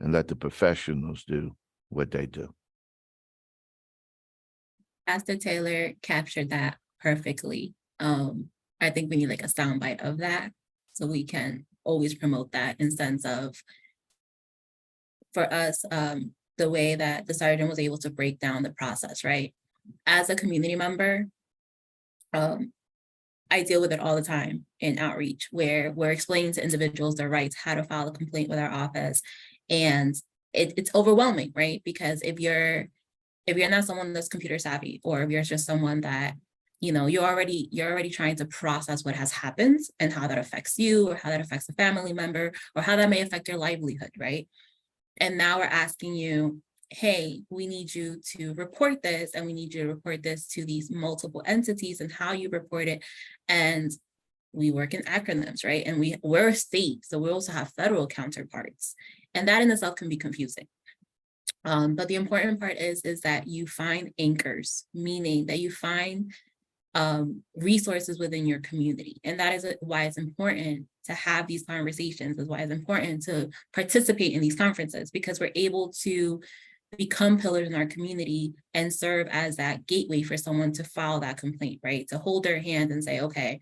and let the professionals do what they do. Pastor Taylor captured that perfectly. I think we need like a soundbite of that so we can always promote that in sense of, for us, the way that the sergeant was able to break down the process, right? As a community member, I deal with it all the time in outreach, where we're explaining to individuals their rights, how to file a complaint with our office. And it's overwhelming, right? Because if you're not someone that's computer savvy, or if you're just someone that, you're already trying to process what has happened and how that affects you, or how that affects a family member, or how that may affect your livelihood, right? And now we're asking you, hey, we need you to report this, and we need you to report this to these multiple entities and how you report it. And we work in acronyms, right? And we're a state, so we also have federal counterparts. And that in itself can be confusing. But the important part is that you find anchors, meaning that you find resources within your community. And that is why it's important to have these conversations, is why it's important to participate in these conferences, because we're able to become pillars in our community and serve as that gateway for someone to file that complaint, right? To hold their hand and say, okay,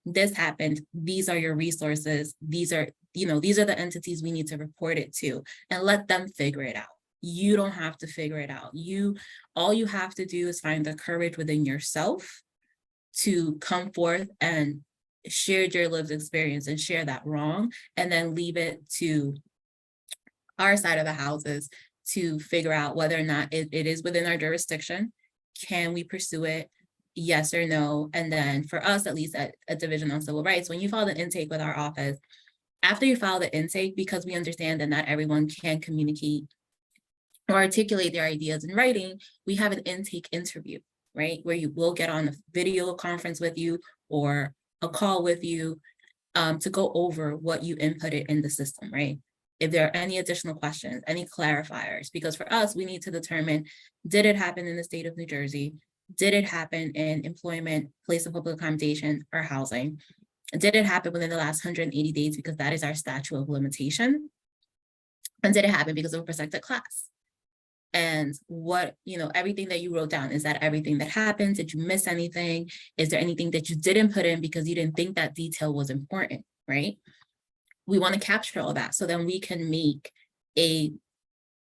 this happened, these are your resources, these are the entities we need to report it to, and let them figure it out. You don't have to figure it out. All you have to do is find the courage within yourself to come forth and share your lived experience and share that wrong, and then leave it to our side of the houses to figure out whether or not it is within our jurisdiction. Can we pursue it? Yes or no? And then for us, at least at Division on Civil Rights, when you file the intake with our office, after you file the intake, because we understand that not everyone can communicate or articulate their ideas in writing, we have an intake interview, right? Where you will get on a video conference with you or a call with you to go over what you inputted in the system, right? If there are any additional questions, any clarifiers, because for us, we need to determine, did it happen in the state of New Jersey? Did it happen in employment, place of public accommodation, or housing? Did it happen within the last 180 days, because that is our statute of limitation? And did it happen because of a protected class? And what, everything that you wrote down, is that everything that happened? Did you miss anything? Is there anything that you didn't put in because you didn't think that detail was important, right? We want to capture all that so then we can make a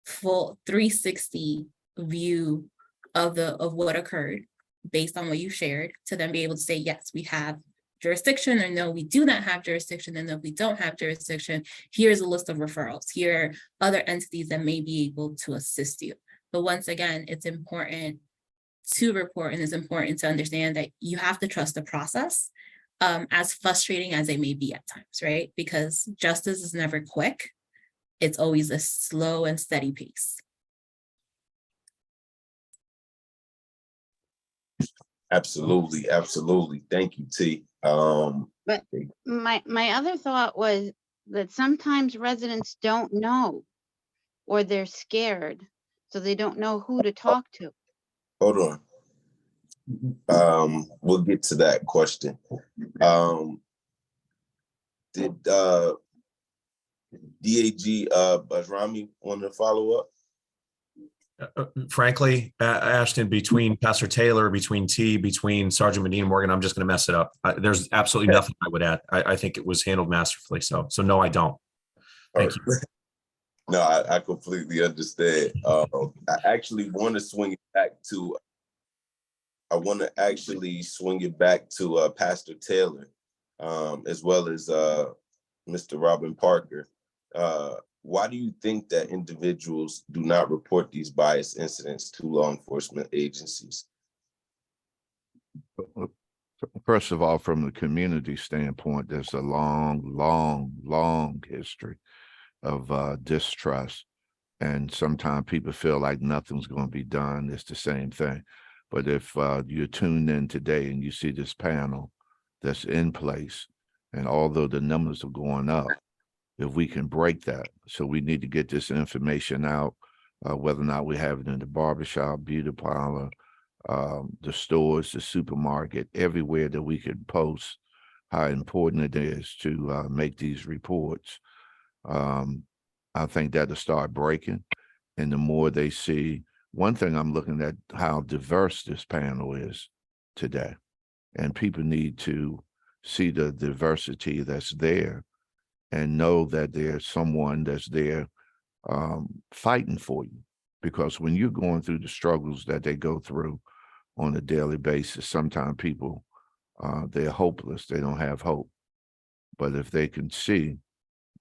full 360 view of what occurred based on what you shared, to then be able to say, yes, we have jurisdiction, or no, we do not have jurisdiction, and if we don't have jurisdiction, here's a list of referrals. Here are other entities that may be able to assist you. But once again, it's important to report, and it's important to understand that you have to trust the process, as frustrating as it may be at times, right? Because justice is never quick. It's always a slow and steady pace. Absolutely, absolutely. Thank you, T. But my other thought was that sometimes residents don't know, or they're scared, so they don't know who to talk to. Hold on. We'll get to that question. Did DAG Bajrami want to follow up? Frankly, Ashton, between Pastor Taylor, between T, between Sergeant Medina Morgan, I'm just going to mess it up. There's absolutely nothing I would add. I think it was handled masterfully. So no, I don't. Thank you. No, I completely understand. I actually want to swing it back to I want to actually swing it back to Pastor Taylor, as well as Mr. Robin Parker. Why do you think that individuals do not report these bias incidents to law enforcement agencies? First of all, from the community standpoint, there's a long history of distrust. And sometimes people feel like nothing's going to be done. It's the same thing. But if you're tuned in today and you see this panel that's in place, and although the numbers are going up, if we can break that, so we need to get this information out, whether or not we have it in the barbershop, beauty parlor, the stores, the supermarket, everywhere that we can post how important it is to make these reports. I think that'll start breaking. And the more they see, one thing I'm looking at how diverse this panel is today. And people need to see the diversity that's there and know that there's someone that's there fighting for you. Because when you're going through the struggles that they go through on a daily basis, sometimes people, they're hopeless. They don't have hope. But if they can see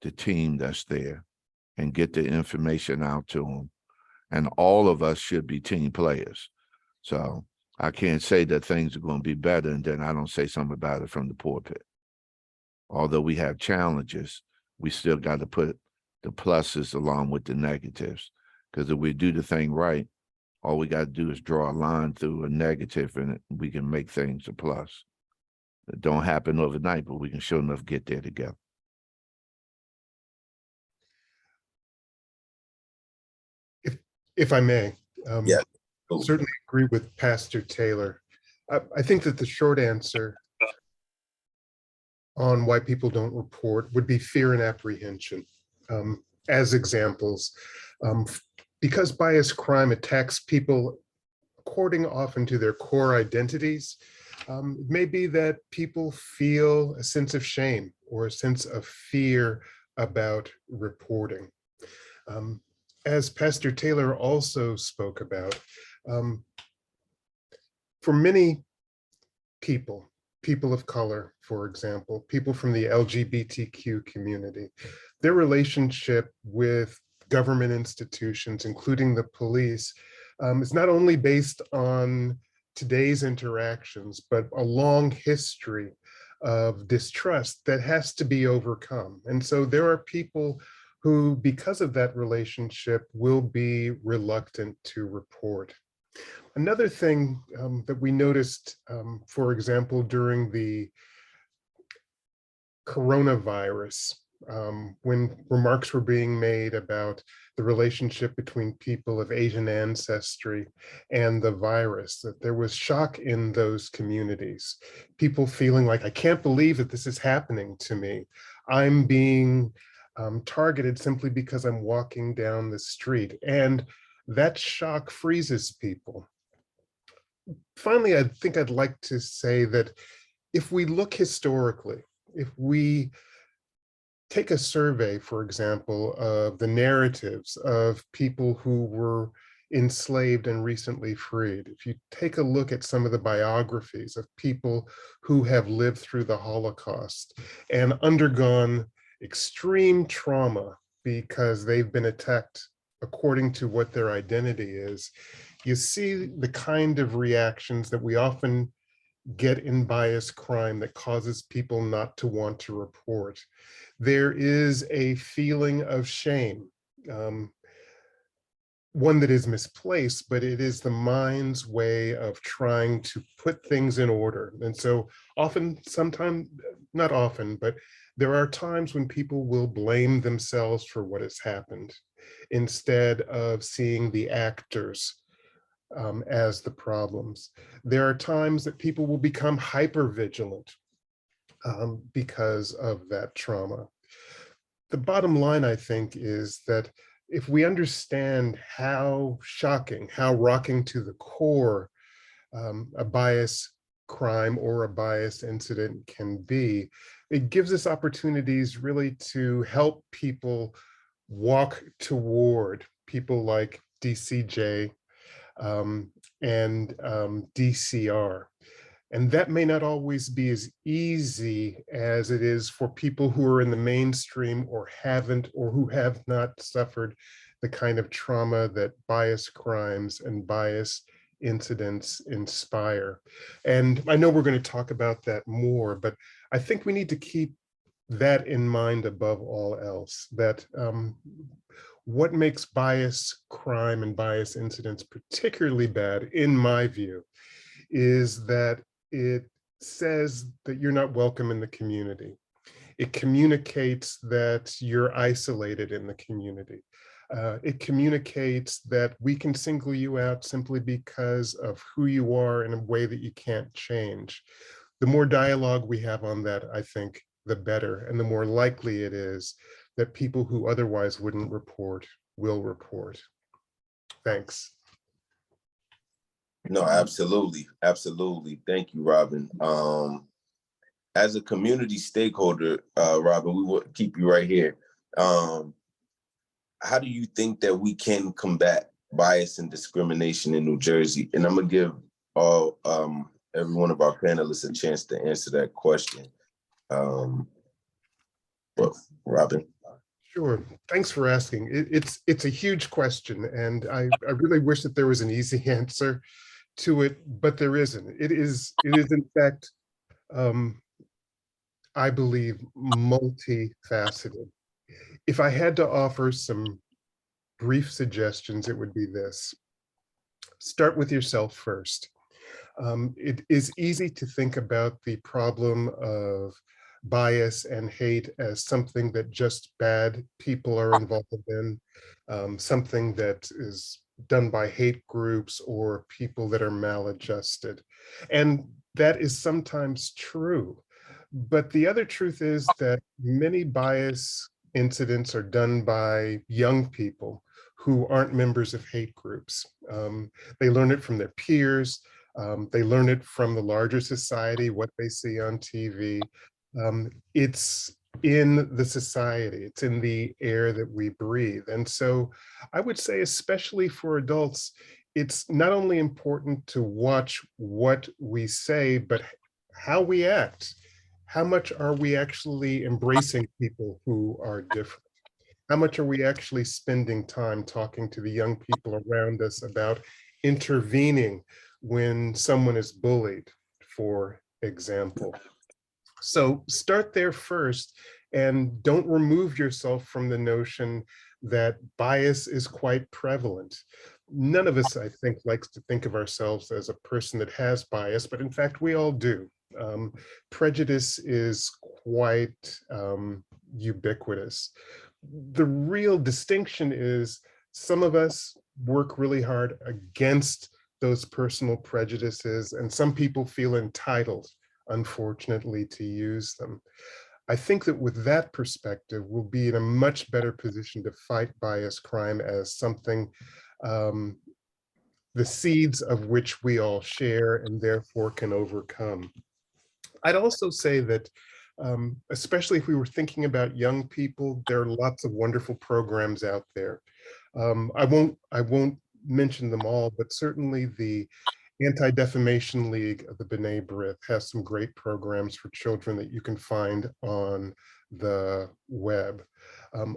the team that's there and get the information out to them, and all of us should be team players. So I can't say that things are going to be better and then I don't say something about it from the pulpit. Although we have challenges, we still got to put the pluses along with the negatives. Because if we do the thing right, all we got to do is draw a line through a negative and we can make things a plus. It don't happen overnight, but we can sure enough get there together. If I may, Yeah. certainly agree with Pastor Taylor. I think that the short answer on why people don't report would be fear and apprehension. As examples, because bias crime attacks people according often to their core identities, it may be that people feel a sense of shame or a sense of fear about reporting. As Pastor Taylor also spoke about, for many people of color, for example, people from the LGBTQ community, their relationship with government institutions, including the police, is not only based on today's interactions, but a long history of distrust that has to be overcome. And so there are people who, because of that relationship, will be reluctant to report. Another thing that we noticed, for example, during the coronavirus, when remarks were being made about the relationship between people of Asian ancestry and the virus, that there was shock in those communities. People feeling like, I can't believe that this is happening to me. I'm being targeted simply because I'm walking down the street. And that shock freezes people. Finally, I think I'd like to say that if we look historically, if we take a survey, for example, of the narratives of people who were enslaved and recently freed, if you take a look at some of the biographies of people who have lived through the Holocaust and undergone extreme trauma because they've been attacked according to what their identity is, you see the kind of reactions that we often get in bias crime that causes people not to want to report. There is a feeling of shame, one that is misplaced, but it is the mind's way of trying to put things in order. And so often, sometimes, not often, but there are times when people will blame themselves for what has happened instead of seeing the actors as the problems. There are times that people will become hypervigilant because of that trauma. The bottom line, I think, is that if we understand how shocking, how rocking to the core a bias crime or a bias incident can be, it gives us opportunities really to help people walk toward people like DCJ, and DCR. And that may not always be as easy as it is for people who are in the mainstream or haven't, or who have not suffered the kind of trauma that bias crimes and bias incidents inspire. And I know we're going to talk about that more, but I think we need to keep that in mind above all else, that what makes bias crime and bias incidents particularly bad, in my view, is that it says that you're not welcome in the community. It communicates that you're isolated in the community. It communicates that we can single you out simply because of who you are in a way that you can't change. The more dialogue we have on that, I think, the better, and the more likely it is that people who otherwise wouldn't report will report. Thanks. No, absolutely. Absolutely. Thank you, Robin. As a community stakeholder, Robin, we will keep you right here. How do you think that we can combat bias and discrimination in New Jersey? And I'm gonna give all every one of our panelists a chance to answer that question. Well, Robin. Sure. Thanks for asking. It's a huge question, and I really wish that there was an easy answer to it, but there isn't. It is in fact, I believe, multifaceted. If I had to offer some brief suggestions, it would be this. Start with yourself first. It is easy to think about the problem of bias and hate as something that just bad people are involved in, something that is done by hate groups or people that are maladjusted. And that is sometimes true. But the other truth is that many bias incidents are done by young people who aren't members of hate groups. They learn it from their peers. They learn it from the larger society, what they see on TV. It's in the society, it's in the air that we breathe. And so I would say, especially for adults, it's not only important to watch what we say, but how we act. How much are we actually embracing people who are different? How much are we actually spending time talking to the young people around us about intervening when someone is bullied, for example? So start there first, and don't remove yourself from the notion that bias is quite prevalent. None of us, I think, likes to think of ourselves as a person that has bias, but in fact, we all do. Prejudice is quite ubiquitous. The real distinction is some of us work really hard against those personal prejudices, and some people feel entitled, unfortunately, to use them. I think that with that perspective, we'll be in a much better position to fight bias crime as something, the seeds of which we all share and therefore can overcome. I'd also say that, especially if we were thinking about young people, there are lots of wonderful programs out there. I won't mention them all, but certainly the Anti-Defamation League of the B'nai B'rith has some great programs for children that you can find on the web.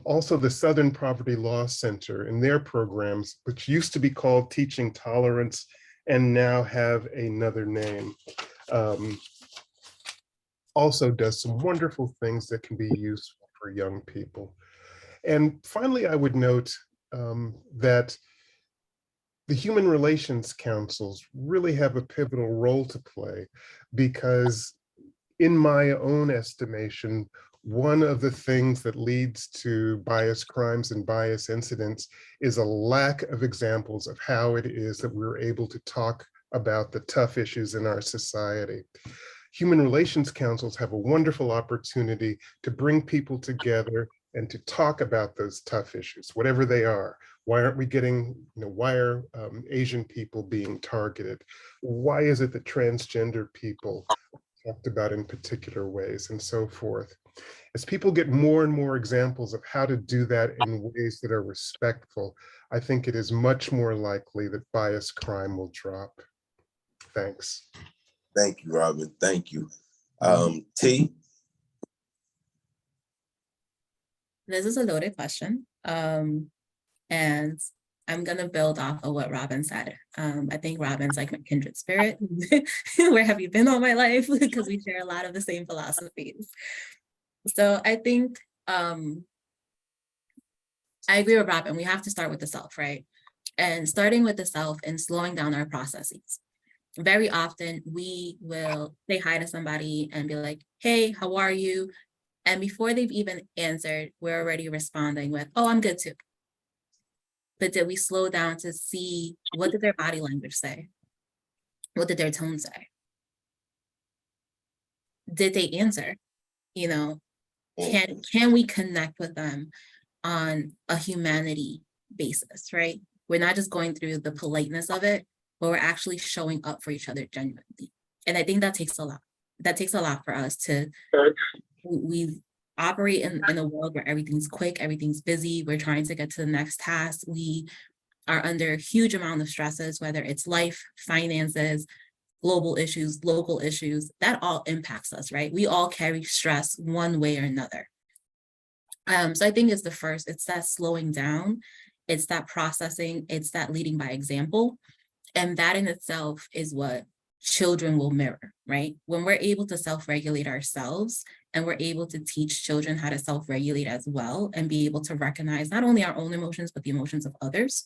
Also, the Southern Poverty Law Center and their programs, which used to be called Teaching Tolerance and now have another name, also does some wonderful things that can be useful for young people. And finally, I would note that the Human Relations Councils really have a pivotal role to play, because in my own estimation, one of the things that leads to bias crimes and bias incidents is a lack of examples of how it is that we're able to talk about the tough issues in our society. Human Relations Councils have a wonderful opportunity to bring people together and to talk about those tough issues, whatever they are. Why aren't we getting, why are Asian people being targeted? Why is it that transgender people are talked about in particular ways and so forth. As people get more and more examples of how to do that in ways that are respectful, I think it is much more likely that bias crime will drop. Thanks. Thank you, Robin. Thank you. T? This is a loaded question. And I'm gonna build off of what Robin said. I think Robin's like my kindred spirit. Where have you been all my life? Because we share a lot of the same philosophies. So I think I agree with Robin. We have to start with the self, right? And starting with the self and slowing down our processes. Very often we will say hi to somebody and be like, hey, how are you? And before they've even answered, we're already responding with, oh, I'm good too. But did we slow down to see what did their body language say? What did their tone say? Did they answer? You know, can we connect with them on a humanity basis, right? We're not just going through the politeness of it, but we're actually showing up for each other genuinely. And I think that takes a lot. That takes a lot for us to, we operate in a world where everything's quick, everything's busy, we're trying to get to the next task. We are under a huge amount of stresses, whether it's life, finances, global issues, local issues, that all impacts us, right? We all carry stress one way or another. So I think it's it's that slowing down, it's that processing, it's that leading by example. And that in itself is what children will mirror, right? When we're able to self-regulate ourselves and we're able to teach children how to self-regulate as well and be able to recognize not only our own emotions, but the emotions of others,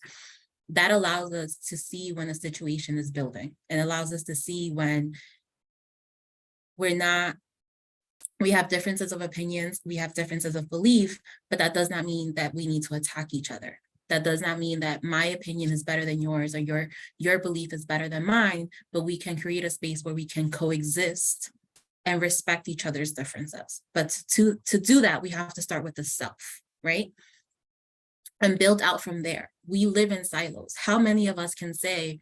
that allows us to see when a situation is building and allows us to see when we have differences of opinions, we have differences of belief, but that does not mean that we need to attack each other. That does not mean that my opinion is better than yours or your belief is better than mine, but we can create a space where we can coexist and respect each other's differences. But to do that, we have to start with the self, right? And build out from there. We live in silos. How many of us can say,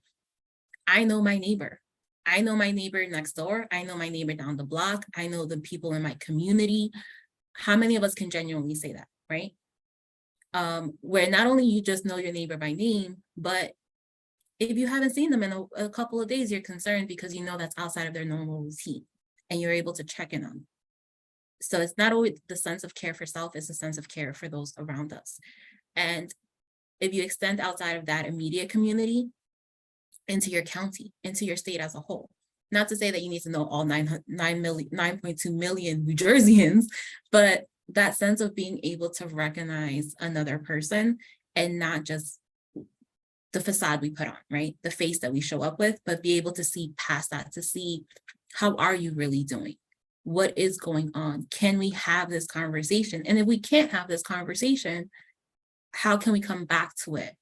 I know my neighbor. I know my neighbor next door. I know my neighbor down the block. I know the people in my community. How many of us can genuinely say that, right? Where not only you just know your neighbor by name, but if you haven't seen them in a couple of days, you're concerned because you know that's outside of their normal routine and you're able to check in on them. So it's not always the sense of care for self, it's a sense of care for those around us. And if you extend outside of that immediate community into your county, into your state as a whole, not to say that you need to know all 9.2 million New Jerseyans, but that sense of being able to recognize another person and not just the facade we put on, right? The face that we show up with, but be able to see past that, to see how are you really doing? What is going on? Can we have this conversation? And if we can't have this conversation, how can we come back to it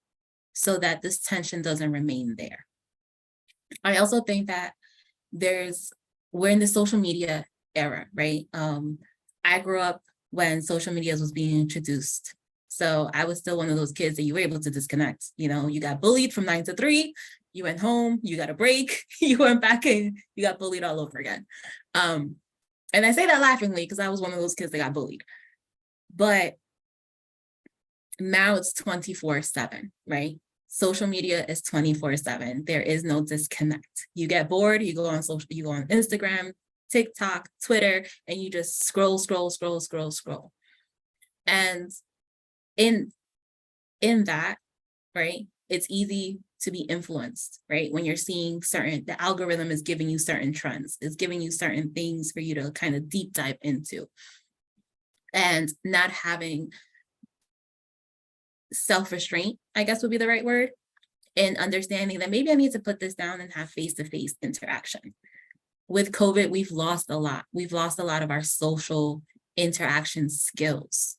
so that this tension doesn't remain there? I also think that we're in the social media era, right? I grew up when social media was being introduced. So I was still one of those kids that you were able to disconnect. You know, you got bullied from 9 to 3, you went home, you got a break, you went back in, you got bullied all over again. And I say that laughingly because I was one of those kids that got bullied. But now it's 24/7, right? Social media is 24/7. There is no disconnect. You get bored, you go on Instagram, TikTok, Twitter, and you just scroll. And in that, right, it's easy to be influenced, right? When you're seeing the algorithm is giving you certain trends, it's giving you certain things for you to kind of deep dive into. And not having self-restraint, I guess would be the right word, and understanding that maybe I need to put this down and have face-to-face interaction. With COVID, we've lost a lot. We've lost a lot of our social interaction skills.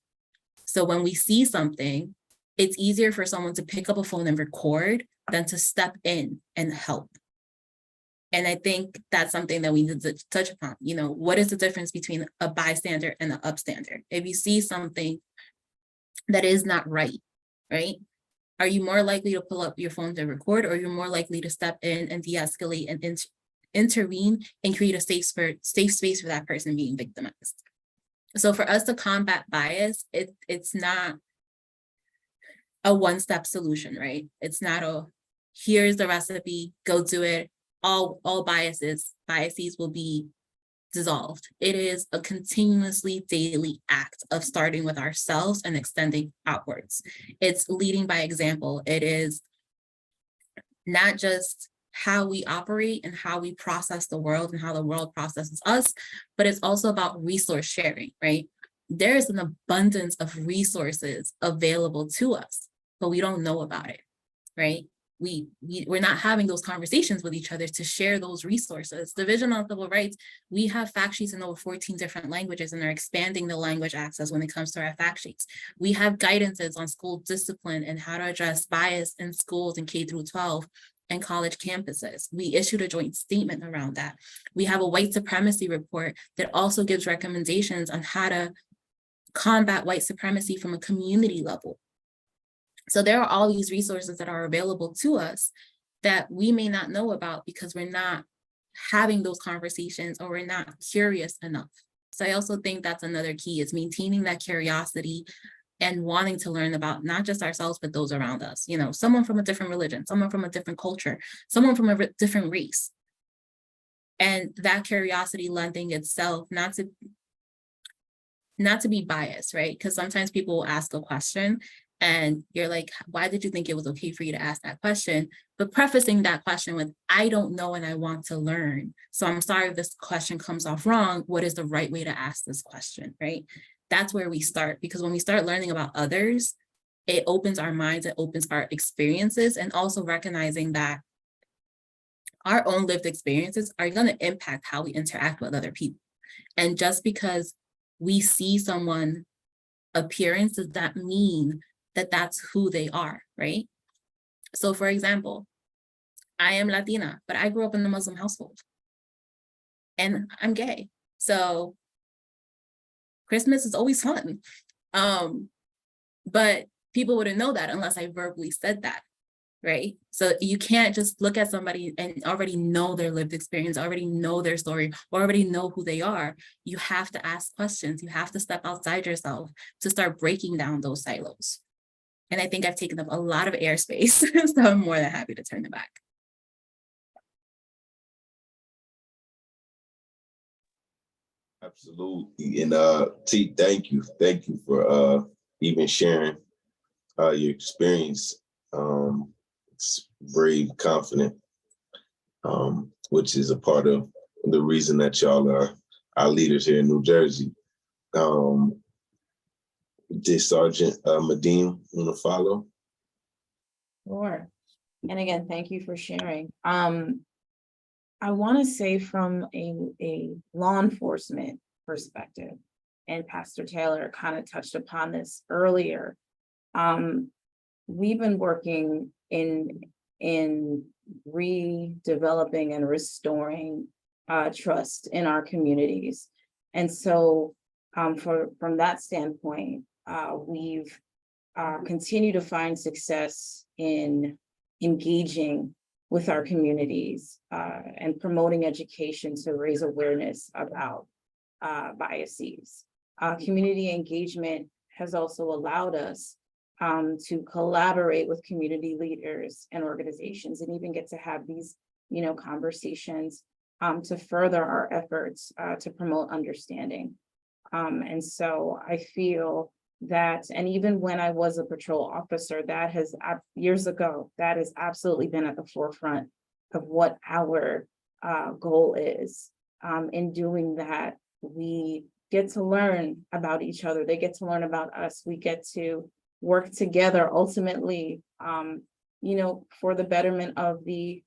So when we see something, it's easier for someone to pick up a phone and record than to step in and help. And I think that's something that we need to touch upon. You know, what is the difference between a bystander and an upstander? If you see something that is not right, are you more likely to pull up your phone to record, or you're more likely to step in and de-escalate and intervene and create a safe space for that person being victimized. So for us to combat bias, it's not a one-step solution, right? It's not a, here's the recipe, go do it. All biases will be dissolved. It is a continuously daily act of starting with ourselves and extending outwards. It's leading by example. It is not just how we operate and how we process the world and how the world processes us, but it's also about resource sharing, right? There is an abundance of resources available to us, but we don't know about it, right? We're not having those conversations with each other to share those resources. Division on Civil Rights, we have fact sheets in over 14 different languages and are expanding the language access when it comes to our fact sheets. We have guidances on school discipline and how to address bias in schools in K through 12 and college campuses. We issued a joint statement around that. We have a white supremacy report that also gives recommendations on how to combat white supremacy from a community level. So there are all these resources that are available to us that we may not know about because we're not having those conversations or we're not curious enough. So I also think that's another key, is maintaining that curiosity and wanting to learn about not just ourselves, but those around us. You know, someone from a different religion, someone from a different culture, someone from a different race. And that curiosity lending itself not to be biased, right? Because sometimes people will ask a question and you're like, why did you think it was okay for you to ask that question? But prefacing that question with, I don't know and I want to learn. So I'm sorry if this question comes off wrong. What is the right way to ask this question, right? That's where we start, because when we start learning about others, it opens our minds, it opens our experiences, and also recognizing that our own lived experiences are going to impact how we interact with other people. And just because we see someone appearance does not mean that that's who they are, right? So for example, I am Latina, but I grew up in a Muslim household and I'm gay. So Christmas is always fun. But people wouldn't know that unless I verbally said that, right? So you can't just look at somebody and already know their lived experience, already know their story, or already know who they are. You have to ask questions. You have to step outside yourself to start breaking down those silos. And I think I've taken up a lot of airspace, so I'm more than happy to turn it back. Absolutely. And T, thank you. Thank you for even sharing your experience. It's very confident, which is a part of the reason that y'all are our leaders here in New Jersey. Did Sergeant Medine want to follow? Sure. And again, thank you for sharing. I want to say from a law enforcement perspective, and Pastor Taylor kind of touched upon this earlier. We've been working in redeveloping and restoring trust in our communities. And so from that standpoint, we've continued to find success in engaging with our communities and promoting education to raise awareness about biases. Community engagement has also allowed us to collaborate with community leaders and organizations, and even get to have these, conversations to further our efforts to promote understanding. And so I feel that, and even when I was a patrol officer, that has years ago, that has absolutely been at the forefront of what our goal is. In doing that, we get to learn about each other. They get to learn about us. We get to work together ultimately, for the betterment of the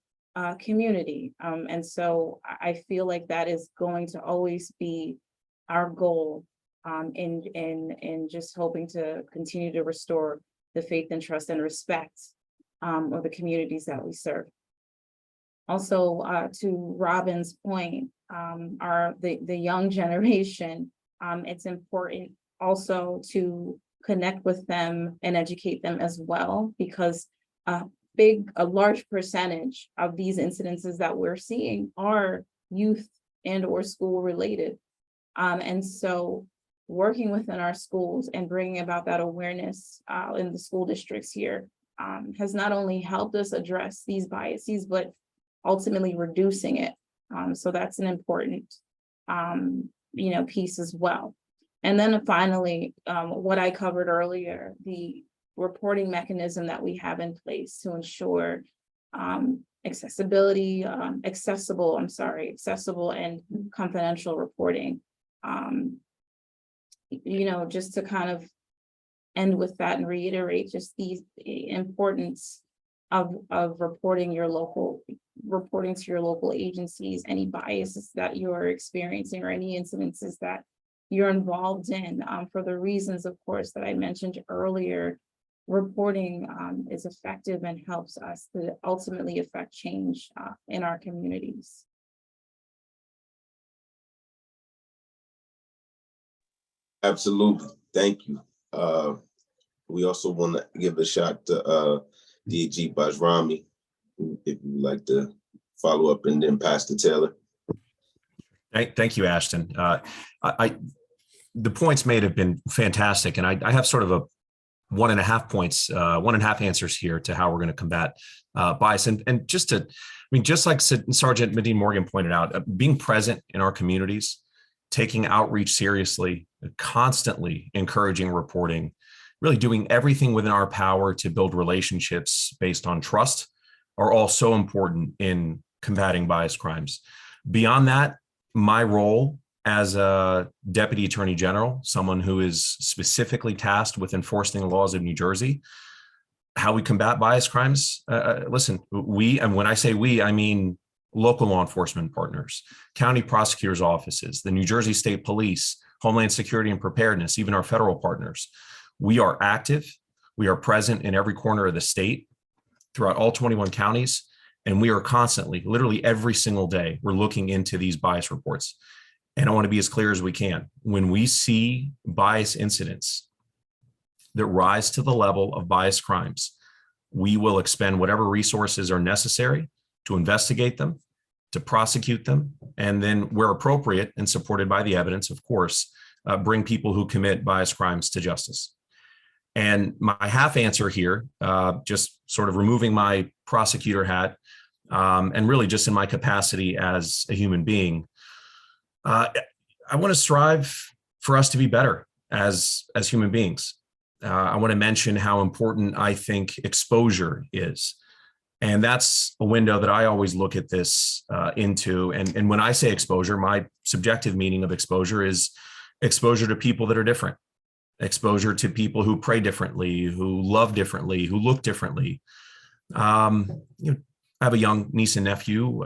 community. And so I feel like that is going to always be our goal, in just hoping to continue to restore the faith and trust and respect of the communities that we serve. Also, to Robin's point, the young generation, it's important also to connect with them and educate them as well, because a large percentage of these incidences that we're seeing are youth and or school related. And so working within our schools and bringing about that awareness in the school districts here has not only helped us address these biases, but ultimately reducing it. So that's an important, piece as well. And then finally, what I covered earlier, the reporting mechanism that we have in place to ensure accessible and confidential reporting. Just to kind of end with that and reiterate just the importance of reporting to your local agencies, any biases that you're experiencing or any incidences that you're involved in, for the reasons, of course, that I mentioned earlier. Reporting is effective and helps us to ultimately affect change in our communities. Absolutely. Thank you. We also want to give a shout to DAG Bajrami, if you'd like to follow up, and then Pastor Taylor. Thank you, Ashton. The points made have been fantastic, and I have sort of a 1.5 points, 1.5 answers here to how we're going to combat bias. And just like Sergeant Medine Morgan pointed out, being present in our communities, taking outreach seriously, constantly encouraging reporting, really doing everything within our power to build relationships based on trust are all so important in combating bias crimes. Beyond that, my role as a Deputy Attorney General, someone who is specifically tasked with enforcing the laws of New Jersey, how we combat bias crimes. Listen, and when I say we, I mean local law enforcement partners, county prosecutors' offices, the New Jersey State Police, Homeland Security and Preparedness, even our federal partners. We are active. We are present in every corner of the state throughout all 21 counties. And we are constantly, literally every single day, we're looking into these bias reports. And I want to be as clear as we can. When we see bias incidents that rise to the level of bias crimes, we will expend whatever resources are necessary to investigate them, to prosecute them, and then where appropriate and supported by the evidence, of course, bring people who commit bias crimes to justice. And my half answer here, just sort of removing my prosecutor hat, and really just in my capacity as a human being, I want to strive for us to be better as human beings. I want to mention how important I think exposure is. And that's a window that I always look at this into. And when I say exposure, my subjective meaning of exposure is exposure to people that are different, exposure to people who pray differently, who love differently, who look differently. I have a young niece and nephew.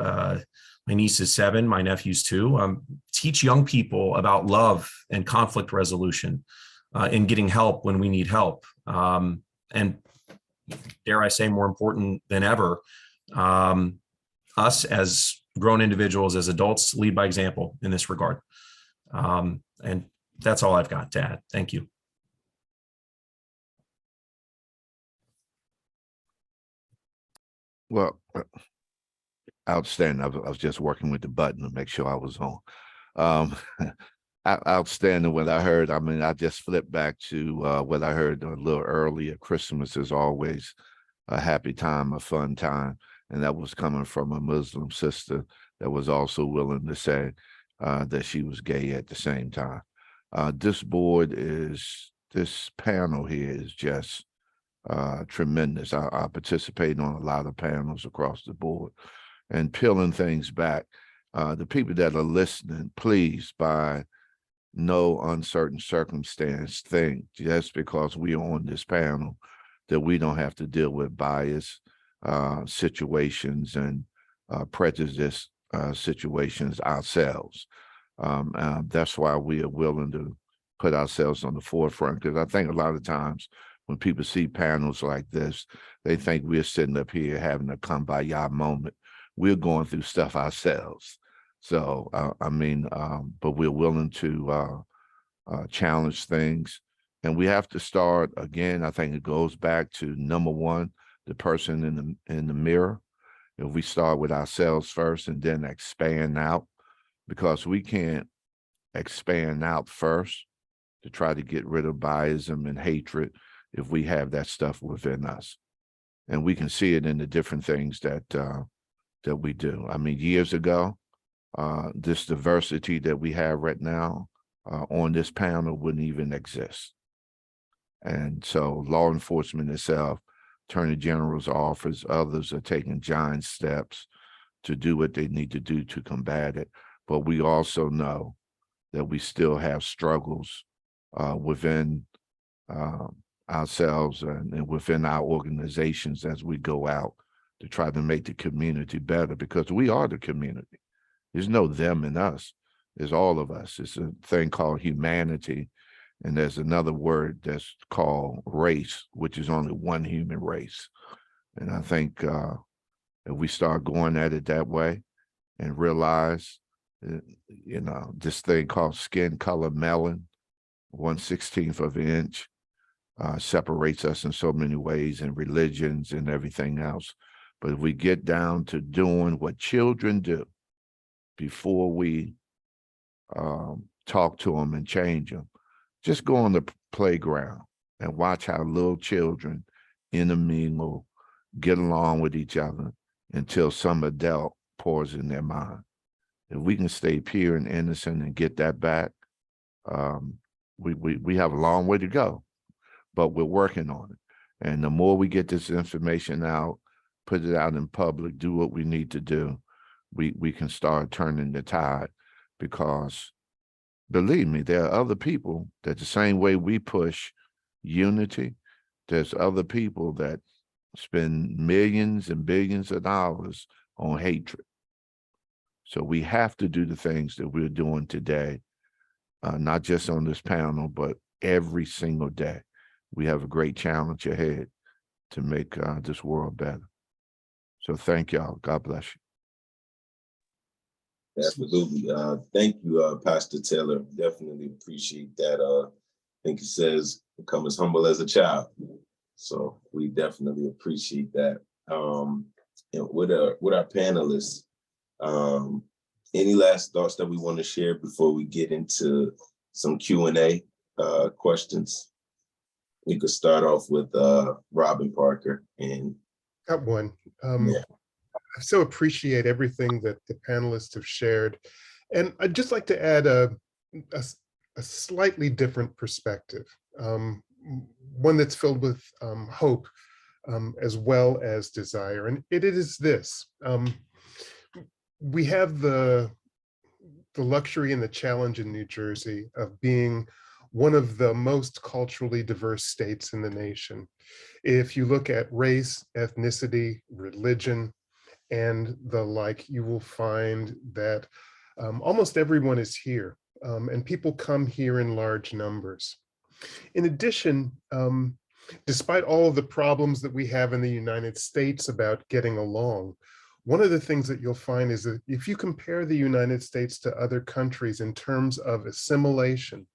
My niece is 7, my nephew's 2. Teach young people about love and conflict resolution and getting help when we need help. And dare I say, more important than ever, us as grown individuals, as adults, lead by example in this regard. And that's all I've got to add. Thank you. Well, outstanding. I was just working with the button to make sure I was on. Outstanding what I heard. I mean, I just flipped back to what I heard a little earlier. Christmas is always a happy time, a fun time. And that was coming from a Muslim sister that was also willing to say that she was gay at the same time. This panel here is just tremendous. I participate on a lot of panels across the board and peeling things back. The people that are listening, please, by no uncertain circumstance, think just because we are on this panel that we don't have to deal with bias situations and prejudice situations ourselves. That's why we are willing to put ourselves on the forefront, because I think a lot of times when people see panels like this, they think we're sitting up here having a kumbaya moment. We're going through stuff ourselves. So, but we're willing to challenge things. And we have to start, again, I think it goes back to number one, the person in the mirror. If we start with ourselves first and then expand out, because we can't expand out first to try to get rid of biasm and hatred if we have that stuff within us. And we can see it in the different things that that we do. I mean, years ago, this diversity that we have right now on this panel wouldn't even exist. And so law enforcement itself, Attorney General's office, others are taking giant steps to do what they need to do to combat it. But we also know that we still have struggles within ourselves and within our organizations as we go out to try to make the community better, because we are the community. There's no them and us. It's all of us. It's a thing called humanity. And there's another word that's called race, which is only one human race. And I think if we start going at it that way and realize, you know, this thing called skin color melon, 1/16 of an inch, separates us in so many ways, and religions and everything else. But if we get down to doing what children do before we talk to them and change them, just go on the playground and watch how little children intermingle, get along with each other until some adult pours in their mind. If we can stay pure and innocent and get that back, we have a long way to go, but we're working on it. And the more we get this information out, put it out in public, do what we need to do, we can start turning the tide. Because believe me, there are other people that the same way we push unity, there's other people that spend millions and billions of dollars on hatred. So we have to do the things that we're doing today, not just on this panel, but every single day. We have a great challenge ahead to make this world better. So thank y'all. God bless you. Absolutely. Thank you, Pastor Taylor. Definitely appreciate that. I think it says, become as humble as a child. So we definitely appreciate that. And with our panelists, any last thoughts that we want to share before we get into some Q&A questions? We could start off with Robin Parker. And got one. Yeah. I so appreciate everything that the panelists have shared. And I'd just like to add a slightly different perspective, one that's filled with hope as well as desire. And it is this. We have the luxury and the challenge in New Jersey of being one of the most culturally diverse states in the nation. If you look at race, ethnicity, religion, and the like, you will find that almost everyone is here, and people come here in large numbers. In addition, despite all of the problems that we have in the United States about getting along, one of the things that you'll find is that if you compare the United States to other countries in terms of assimilation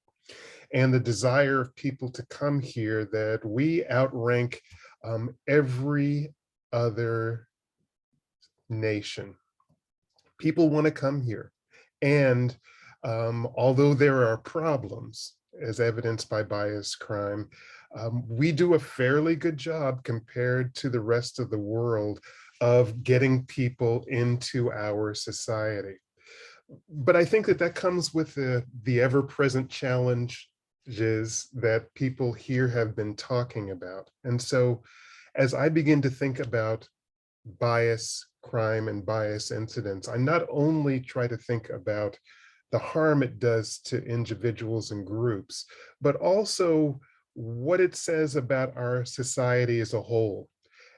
and the desire of people to come here, that we outrank every other nation. People want to come here. And although there are problems, as evidenced by bias crime, we do a fairly good job compared to the rest of the world of getting people into our society. But I think that comes with the ever-present challenges that people here have been talking about. And so as I begin to think about bias crime and bias incidents, I not only try to think about the harm it does to individuals and groups, but also what it says about our society as a whole,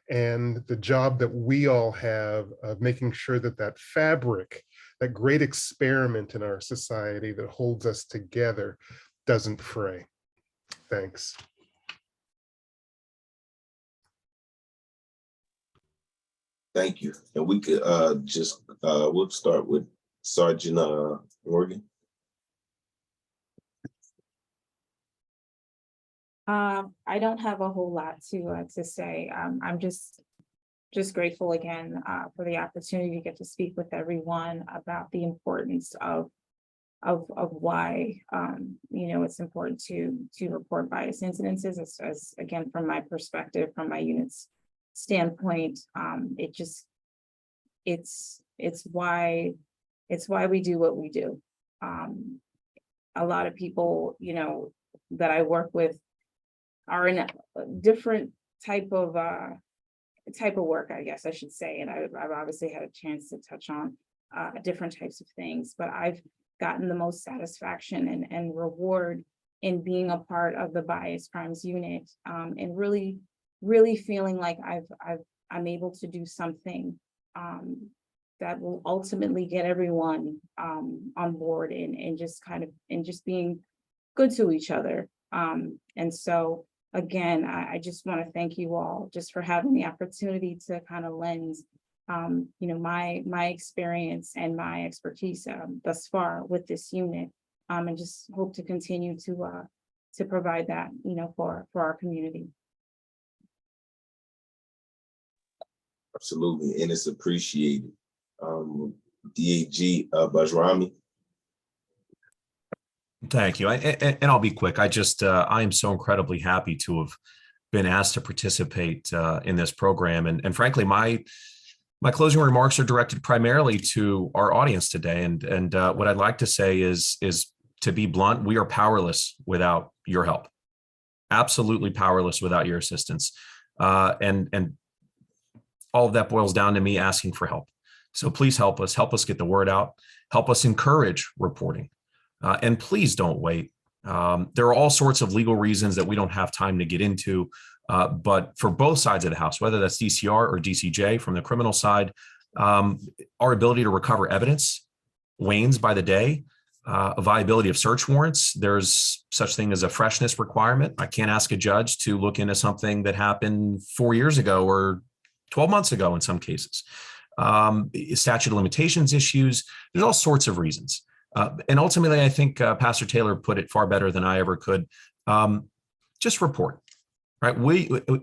and the job that we all have of making sure that that fabric, that great experiment in our society that holds us together, doesn't fray. Thanks. Thank you. And we could we'll start with Sergeant Morgan. I don't have a whole lot to say. I'm just grateful again for the opportunity to get to speak with everyone about the importance of why it's important to report bias incidences as again from my perspective, from my unit's standpoint. It's why we do what we do. A lot of people that I work with are in a different type of work, I guess I should say, and I've obviously had a chance to touch on different types of things, but I've gotten the most satisfaction and reward in being a part of the bias crimes unit, and really feeling like I'm able to do something that will ultimately get everyone on board and just being good to each other. And so again, I just want to thank you all just for having the opportunity to kind of lend my experience and my expertise thus far with this unit, and just hope to continue to provide that for our community. Absolutely, and it's appreciated. DAG Bajrami. Thank you. And I'll be quick. I am so incredibly happy to have been asked to participate in this program. And frankly, my closing remarks are directed primarily to our audience today. And what I'd like to say is to be blunt, we are powerless without your help. Absolutely powerless without your assistance. And all of that boils down to me asking for help. So please help us get the word out, help us encourage reporting. And please don't wait. There are all sorts of legal reasons that we don't have time to get into, but for both sides of the house, whether that's DCR or DCJ from the criminal side, our ability to recover evidence wanes by the day. A viability of search warrants, there's such thing as a freshness requirement. I can't ask a judge to look into something that happened 4 years ago or 12 months ago in some cases. Statute of limitations issues, there's all sorts of reasons. And ultimately, I think Pastor Taylor put it far better than I ever could. Just report, right?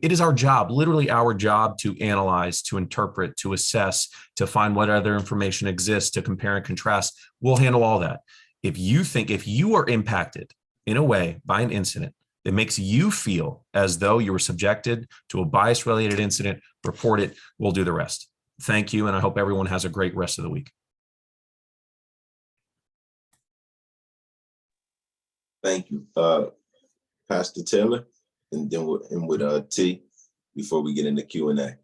It is our job, literally our job, to analyze, to interpret, to assess, to find what other information exists, to compare and contrast. We'll handle all that. If you are impacted in a way by an incident that makes you feel as though you were subjected to a bias-related incident, report it. We'll do the rest. Thank you, and I hope everyone has a great rest of the week. Thank you, Pastor Taylor, and then we'll end with T before we get into Q&A.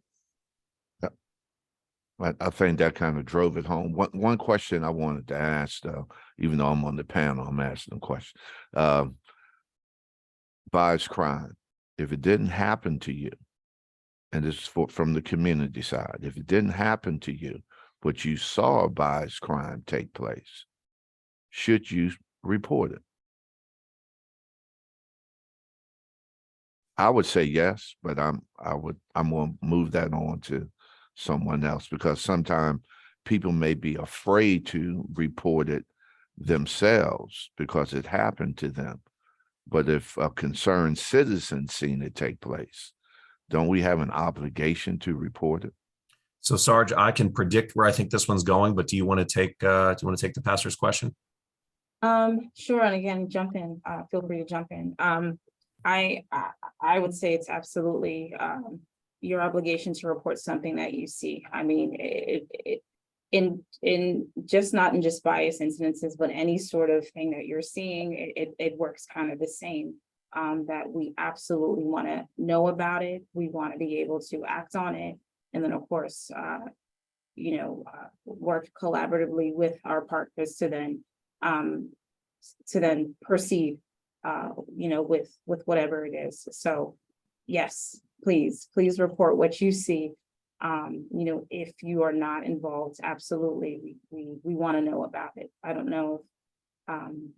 I think that kind of drove it home. One question I wanted to ask, though, even though I'm on the panel, I'm asking a question. Bias crime, if it didn't happen to you, and this is from the community side, if it didn't happen to you, but you saw a bias crime take place, should you report it? I would say yes, but I'm going to move that on to someone else, because sometimes people may be afraid to report it themselves because it happened to them. But if a concerned citizen seen it take place, don't we have an obligation to report it? So, Sarge, I can predict where I think this one's going, but do you want to take the pastor's question? Sure, and again, jump in. Feel free to jump in. I would say it's absolutely your obligation to report something that you see. I mean, in not just bias incidences, but any sort of thing that you're seeing, it works kind of the same. That we absolutely want to know about it. We want to be able to act on it, and then of course, work collaboratively with our partners to then proceed, with whatever it is. So, yes, please report what you see. If you are not involved, absolutely, we want to know about it. I don't know,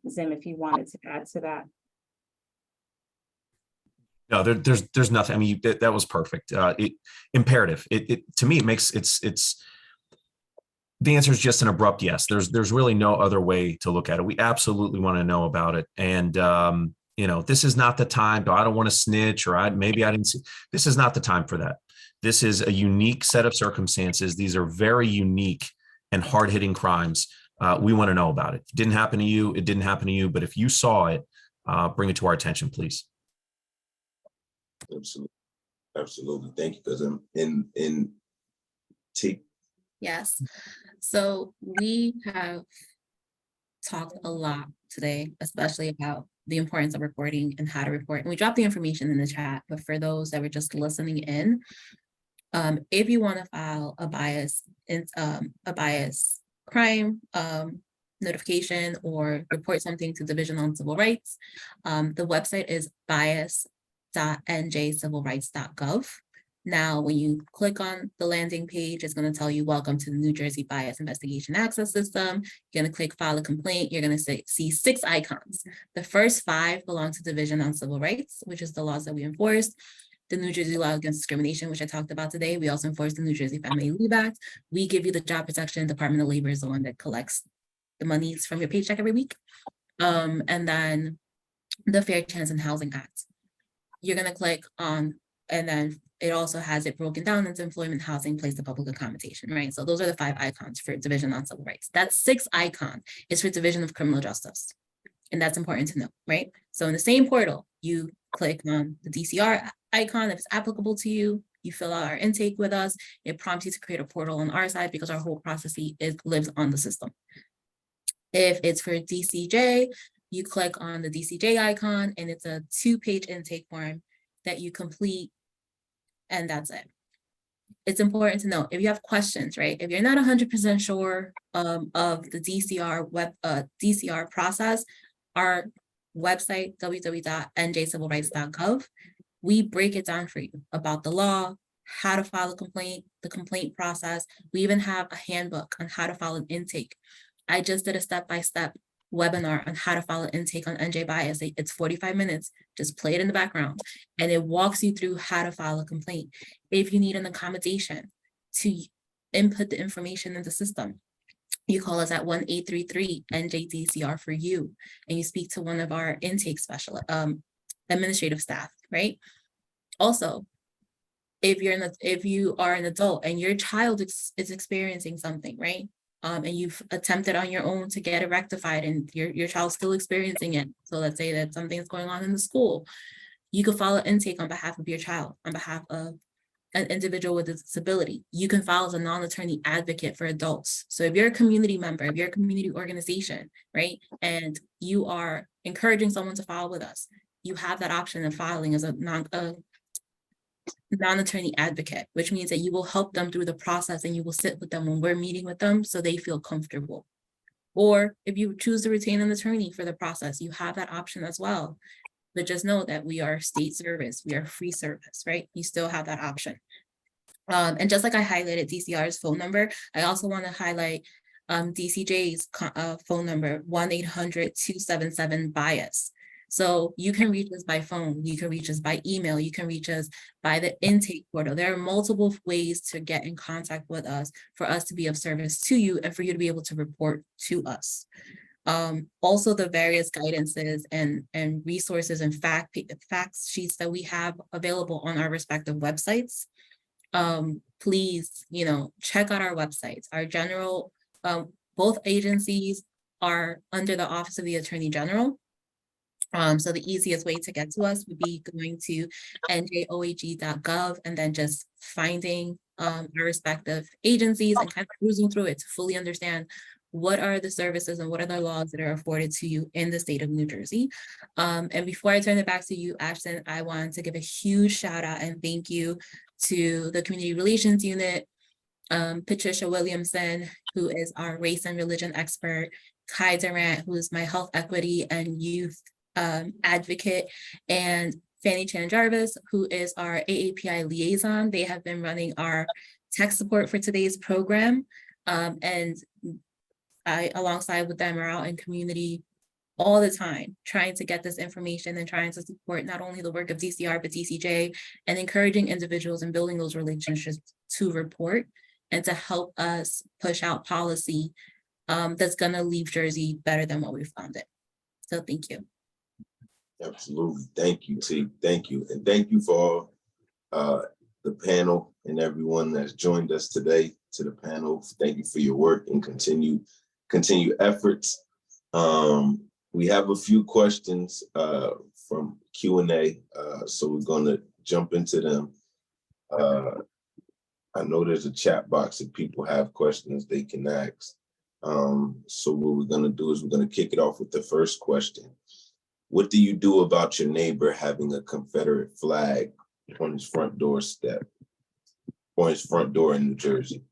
Zim, if you wanted to add to that. No, there's nothing. I mean, that was perfect. Imperative. To me, it makes it's the answer is just an abrupt yes. There's really no other way to look at it. We absolutely want to know about it, and You know, this is not the time. I don't want to snitch, or maybe I didn't see. This is not the time for that. This is a unique set of circumstances. These are very unique and hard-hitting crimes. We want to know about it. If it didn't happen to you, it didn't happen to you. But if you saw it, bring it to our attention, please. Absolutely. Absolutely. Thank you. Because I'm in T. Yes. So we have talked a lot today, especially about the importance of reporting and how to report. And we dropped the information in the chat, but for those that were just listening in, if you want to file a bias crime notification or report something to Division on Civil Rights, the website is bias.njcivilrights.gov. Now, when you click on the landing page, it's going to tell you, welcome to the New Jersey Bias Investigation Access System. You're going to click file a complaint. You're going to see 6 icons. The first 5 belong to Division on Civil Rights, which is the laws that we enforce. The New Jersey Law Against Discrimination, which I talked about today. We also enforce the New Jersey Family Leave Act. We give you the job protection. Department of Labor is the one that collects the monies from your paycheck every week. And then the Fair Chance and Housing Act. You're going to click on, and then it also has it broken down into employment, housing, place of public accommodation, right? So those are the 5 icons for Division on Civil Rights. That 6th icon is for Division of Criminal Justice. And that's important to know, right? So in the same portal, you click on the DCR icon if it's applicable to you. You fill out our intake with us. It prompts you to create a portal on our side because our whole process lives on the system. If it's for DCJ, you click on the DCJ icon and it's a 2-page intake form that you complete, and that's it. It's important to know if you have questions, right? If you're not 100% sure of the DCR process, our website, www.njcivilrights.gov, we break it down for you about the law, how to file a complaint, the complaint process. We even have a handbook on how to file an intake. I just did a step-by-step webinar on how to file an intake on NJ Bias. It's 45 minutes, just play it in the background, and it walks you through how to file a complaint. If you need an accommodation to input the information in the system, you call us at 1-833-NJDCR for you, and you speak to one of our intake specialist, administrative staff, right? Also, if you are an adult and your child is experiencing something, right? And you've attempted on your own to get it rectified and your child's still experiencing it. So let's say that something is going on in the school. You can file an intake on behalf of your child, on behalf of an individual with a disability. You can file as a non-attorney advocate for adults. So if you're a community member, if you're a community organization, right, and you are encouraging someone to file with us, you have that option of filing as a non-attorney advocate, which means that you will help them through the process and you will sit with them when we're meeting with them so they feel comfortable. Or if you choose to retain an attorney for the process, you have that option as well. But just know that we are state service, we are free service, right? You still have that option. And just like I highlighted DCR's phone number, I also want to highlight DCJ's phone number, 1-800-277-BIAS. So you can reach us by phone, you can reach us by email, you can reach us by the intake portal. There are multiple ways to get in contact with us for us to be of service to you and for you to be able to report to us. Also the various guidances and resources and fact sheets that we have available on our respective websites. Please, check out our websites. Our general, both agencies are under the Office of the Attorney General. So the easiest way to get to us would be going to njoag.gov and then just finding our respective agencies and kind of cruising through it to fully understand what are the services and what are the laws that are afforded to you in the state of New Jersey. And before I turn it back to you, Ashton, I want to give a huge shout out and thank you to the Community Relations Unit, Patricia Williamson, who is our race and religion expert, Kai Durant, who is my health equity and youth advocate, and Fanny Chan Jarvis, who is our AAPI liaison. They have been running our tech support for today's program. And I, alongside with them, are out in community all the time, trying to get this information and trying to support not only the work of DCR, but DCJ, and encouraging individuals and building those relationships to report and to help us push out policy that's gonna leave Jersey better than what we found it. So thank you. Absolutely. Thank you, T. Thank you. And thank you for the panel and everyone that's joined us today to the panel. Thank you for your work and continue efforts. We have a few questions from Q&A, so we're going to jump into them. I know there's a chat box if people have questions they can ask. So what we're going to do is we're going to kick it off with the first question. What do you do about your neighbor having a Confederate flag on his front doorstep or his front door in New Jersey?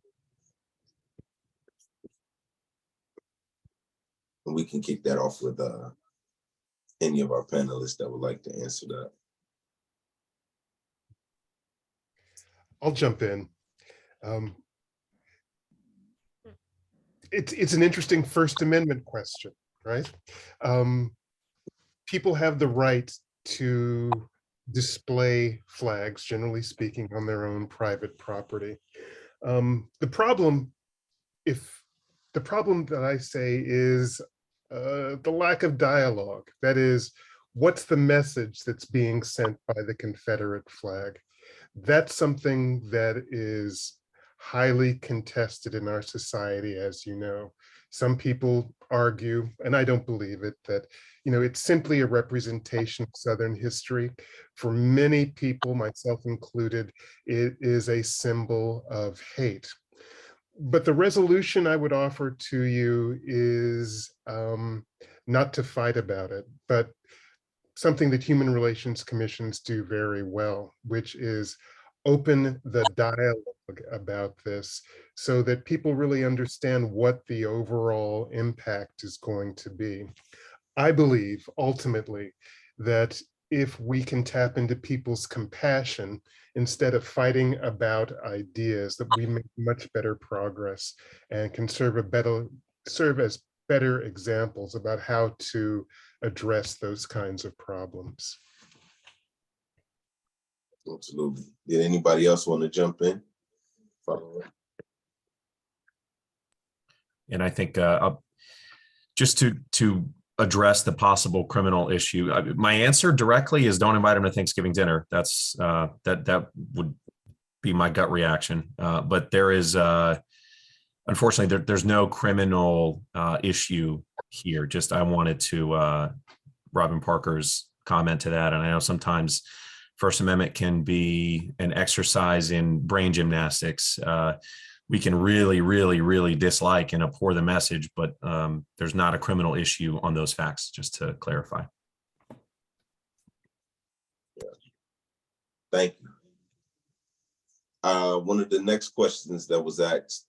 And we can kick that off with any of our panelists that would like to answer that. I'll jump in. It's an interesting First Amendment question, right? People have the right to display flags, generally speaking, on their own private property. The problem that I say is the lack of dialogue. That is, what's the message that's being sent by the Confederate flag? That's something that is highly contested in our society, as you know. Some people argue, and I don't believe it, that it's simply a representation of Southern history. For many people, myself included, it is a symbol of hate. But the resolution I would offer to you is not to fight about it, but something that human relations commissions do very well, which is open the dialogue about this so that people really understand what the overall impact is going to be. I believe ultimately that if we can tap into people's compassion instead of fighting about ideas, that we make much better progress and can serve as better examples about how to address those kinds of problems. Absolutely. Did anybody else want to jump in? And I think just to address the possible criminal issue, my answer directly is don't invite him to Thanksgiving dinner. That's that would be my gut reaction. But there is, unfortunately, there's no criminal issue here. Just I wanted to Robin Parker's comment to that, and I know sometimes First Amendment can be an exercise in brain gymnastics. We can really, really, really dislike and abhor the message, but there's not a criminal issue on those facts, just to clarify. Thank you. One of the next questions that was asked,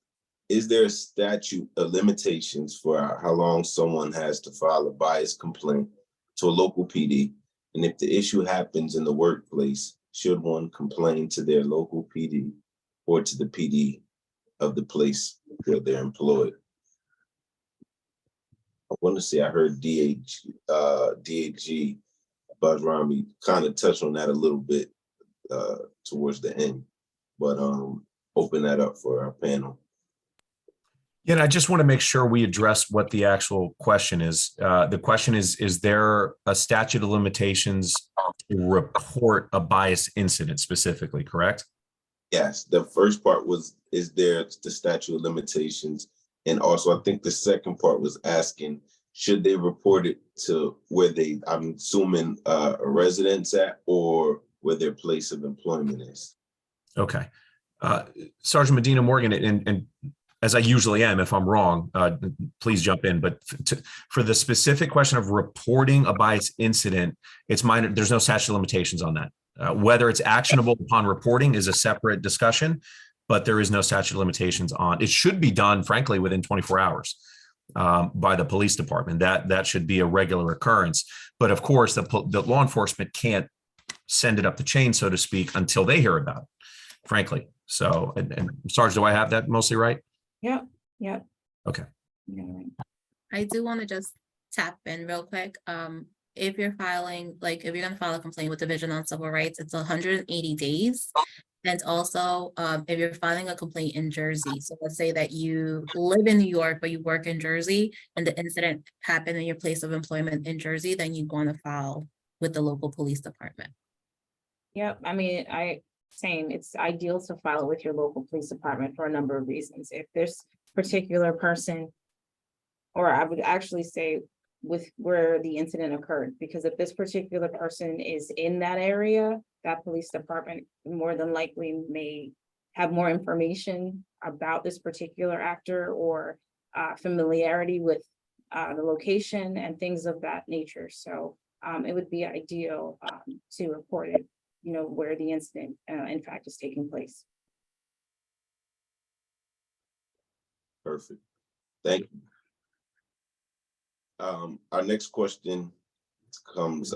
is there a statute of limitations for how long someone has to file a bias complaint to a local PD? And if the issue happens in the workplace, should one complain to their local PD or to the PD of the place where they're employed? I want to say I heard DAG Bajrami kind of touch on that a little bit towards the end, but open that up for our panel. Yeah, and I just want to make sure we address what the actual question is. The question is there a statute of limitations to report a bias incident specifically, correct? Yes, the first part was, is there the statute of limitations? And also, I think the second part was asking, should they report it to where they, I'm assuming a residence at, or where their place of employment is? Okay. Sergeant Medina Morgan, and as I usually am, if I'm wrong, please jump in. But for the specific question of reporting a bias incident, it's minor. There's no statute of limitations on that. Whether it's actionable upon reporting is a separate discussion, but there is no statute of limitations on. It should be done, frankly, within 24 hours by the police department. That should be a regular occurrence. But of course, the law enforcement can't send it up the chain, so to speak, until they hear about it, frankly. So, and Sarge, do I have that mostly right? Yeah. Okay. I do want to just tap in real quick. If you're filing, like if you're going to file a complaint with Division on Civil Rights, it's 180 days. And also, if you're filing a complaint in Jersey, so let's say that you live in New York, but you work in Jersey and the incident happened in your place of employment in Jersey, then you want to file with the local police department. Yep, I mean, same, it's ideal to file it with your local police department for a number of reasons. If this particular person, or I would actually say with where the incident occurred, because if this particular person is in that area, that police department more than likely may have more information about this particular actor or familiarity with the location and things of that nature. So it would be ideal to report it, where the incident in fact is taking place. Perfect. Thank you. Our next question comes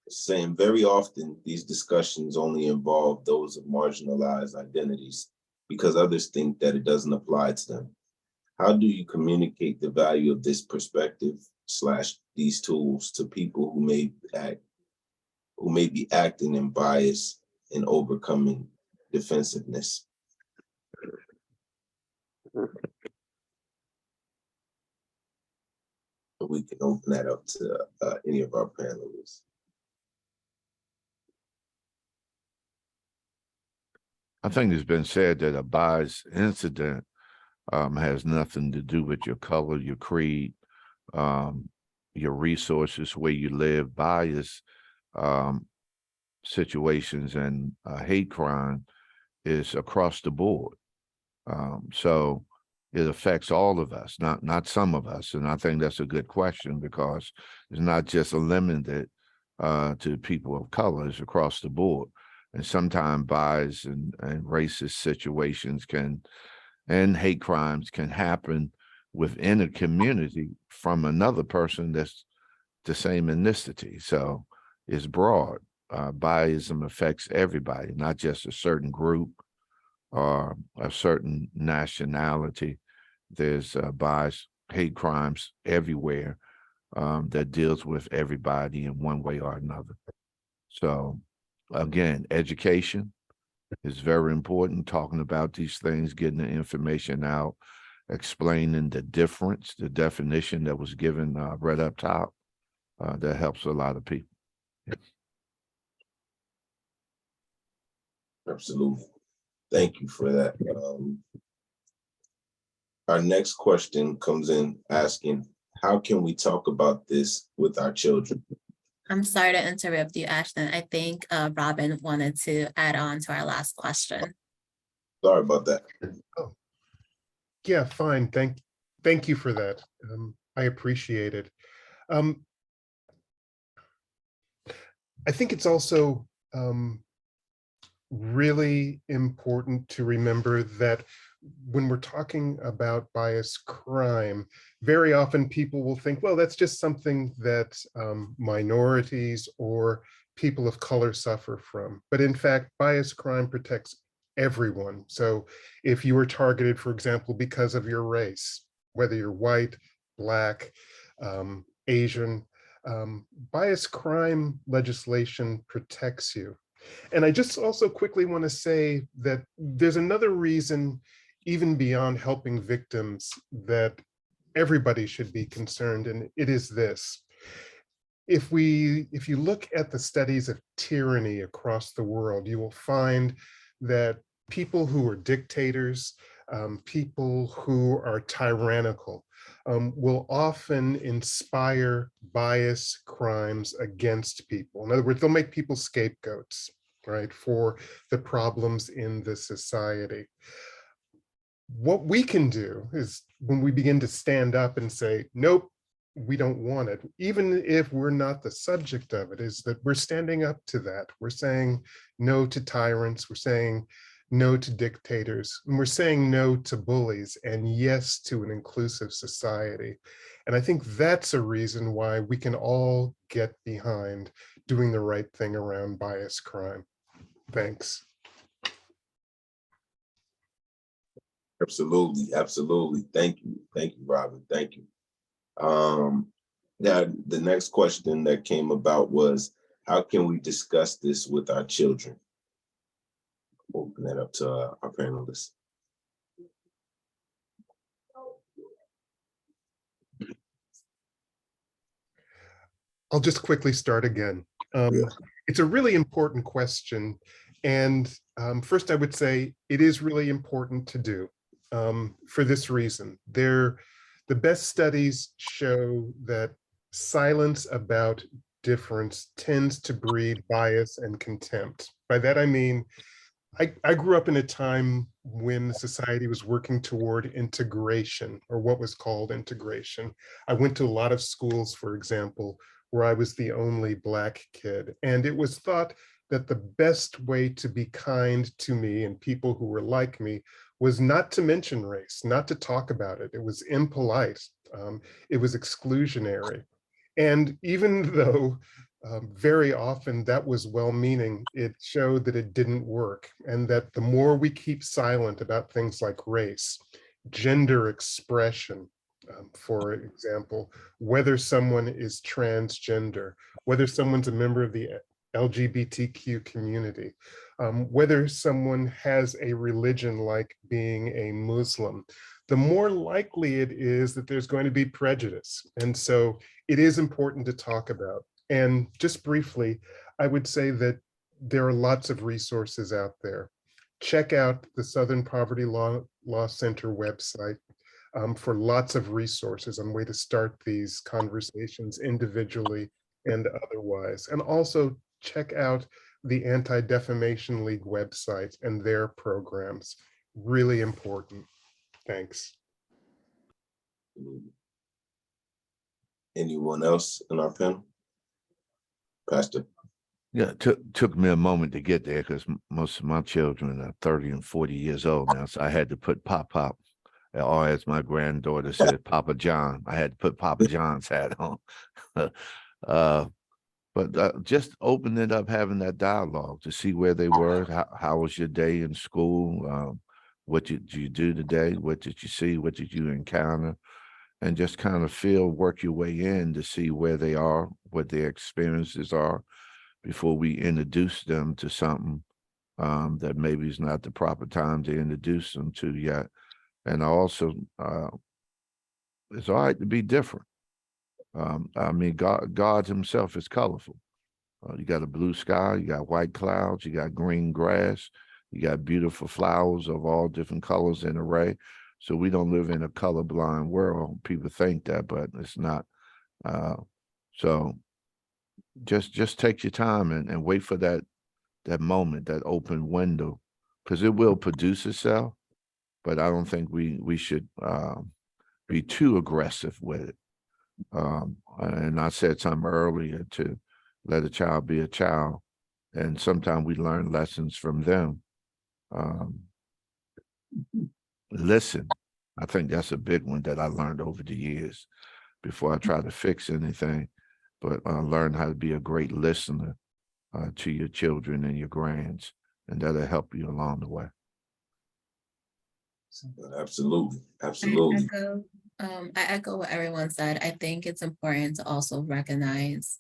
saying very often these discussions only involve those of marginalized identities because others think that it doesn't apply to them. How do you communicate the value of this perspective / these tools to people who may be acting in bias and overcoming defensiveness? We can open that up to any of our panelists. I think it's been said that a bias incident has nothing to do with your color, your creed, your resources, where you live. Bias situations and hate crime is across the board. So it affects all of us, not some of us. And I think that's a good question because it's not just limited to people of color, it's across the board. And sometimes bias and racist situations and hate crimes can happen within a community from another person that's the same ethnicity. So it's broad. Biasm affects everybody, not just a certain group or a certain nationality. There's bias, hate crimes everywhere that deals with everybody in one way or another. So again, education is very important, talking about these things, getting the information out, explaining the difference, the definition that was given right up top. That helps a lot of people. Yes. Absolutely. Thank you for that. Our next question comes in asking, how can we talk about this with our children? I'm sorry to interrupt you, Ashton. I think Robin wanted to add on to our last question. Sorry about that. Oh, yeah, fine. Thank you for that. I appreciate it. I think it's also really important to remember that when we're talking about bias crime, very often people will think, well, that's just something that minorities or people of color suffer from. But in fact, bias crime protects everyone. So if you were targeted, for example, because of your race, whether you're white, Black, Asian, bias crime legislation protects you. And I just also quickly want to say that there's another reason, even beyond helping victims, that everybody should be concerned, and it is this. If you look at the studies of tyranny across the world, you will find that people who are dictators, people who are tyrannical, will often inspire bias crimes against people. In other words, they'll make people scapegoats, right, for the problems in the society. What we can do is when we begin to stand up and say, nope, we don't want it, even if we're not the subject of it, is that we're standing up to that. We're saying no to tyrants, we're saying no to dictators, and we're saying no to bullies and yes to an inclusive society. And I think that's a reason why we can all get behind doing the right thing around bias crime. Thanks. Absolutely, absolutely. Thank you, Robin. Thank you. Now, the next question that came about was, how can we discuss this with our children? Open that up to our panelists. I'll just quickly start again. It's a really important question. And first, I would say it is really important to do for this reason. The best studies show that silence about difference tends to breed bias and contempt. By that, I mean, I grew up in a time when society was working toward integration, or what was called integration. I went to a lot of schools, for example, where I was the only Black kid. And it was thought that the best way to be kind to me and people who were like me was not to mention race, not to talk about it. It was impolite. It was exclusionary. And even though very often that was well-meaning, it showed that it didn't work, and that the more we keep silent about things like race, gender expression, for example, whether someone is transgender, whether someone's a member of the LGBTQ community, whether someone has a religion like being a Muslim, the more likely it is that there's going to be prejudice. And so it is important to talk about. And just briefly, I would say that there are lots of resources out there. Check out the Southern Poverty Law Center website for lots of resources on way to start these conversations individually and otherwise. And also check out the Anti-Defamation League website and their programs. Really important. Thanks. Anyone else in our panel? Pastor. Yeah, took me a moment to get there because most of my children are 30 and 40 years old now. So I had to put Pop, or as my granddaughter said, Papa John. I had to put Papa John's hat on. But just open it up, having that dialogue to see where they were. How was your day in school? What did you do today? What did you see? What did you encounter? And just kind of work your way in to see where they are, what their experiences are, before we introduce them to something that maybe is not the proper time to introduce them to yet. And also, it's all right to be different. I mean, God himself is colorful. You got a blue sky, you got white clouds, you got green grass, you got beautiful flowers of all different colors and array. So we don't live in a colorblind world. People think that, but it's not. So just take your time and wait for that moment, that open window, because it will produce itself. But I don't think we should be too aggressive with it. And I said something earlier, to let a child be a child, and sometimes we learn lessons from them. Listen, I think that's a big one that I learned over the years before I try to fix anything, but learn how to be a great listener to your children and your grands, and that'll help you along the way. Absolutely. I echo what everyone said. I think it's important to also recognize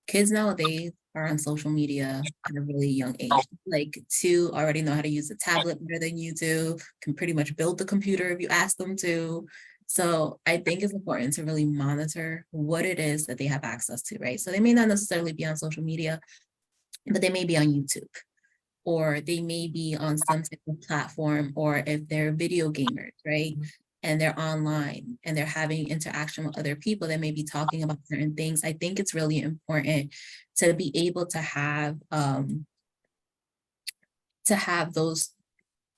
kids nowadays are on social media at a really young age. Like 2 already know how to use a tablet better than you do, can pretty much build the computer if you ask them to. So I think it's important to really monitor what it is that they have access to, right? So they may not necessarily be on social media, but they may be on YouTube, or they may be on some type of platform, or if they're video gamers, right? And they're online and they're having interaction with other people that may be talking about certain things. I think it's really important to be able to have those,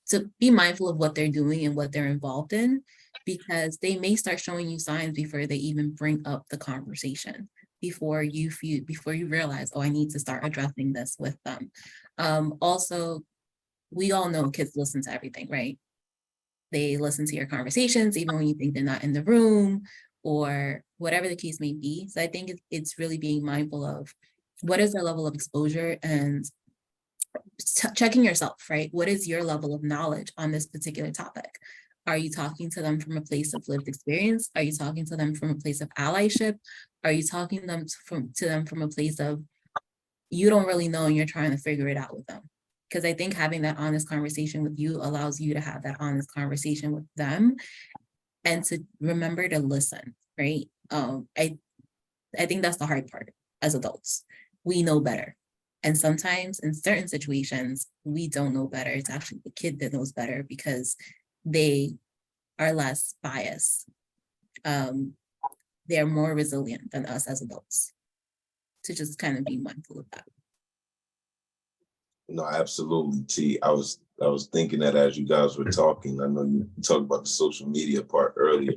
to be mindful of what they're doing and what they're involved in, because they may start showing you signs before they even bring up the conversation, before you realize, oh, I need to start addressing this with them. Also, we all know kids listen to everything, right? They listen to your conversations, even when you think they're not in the room, or whatever the case may be. So I think it's really being mindful of what is their level of exposure, and checking yourself, right? What is your level of knowledge on this particular topic? Are you talking to them from a place of lived experience? Are you talking to them from a place of allyship? Are you talking to them from a place of, you don't really know and you're trying to figure it out with them? Because I think having that honest conversation with you allows you to have that honest conversation with them, and to remember to listen, right? I think that's the hard part as adults. We know better. And sometimes in certain situations, we don't know better. It's actually the kid that knows better because they are less biased. They're more resilient than us as adults. To just kind of be mindful of that. No, absolutely, T. I was thinking that as you guys were talking. I know you talked about the social media part earlier.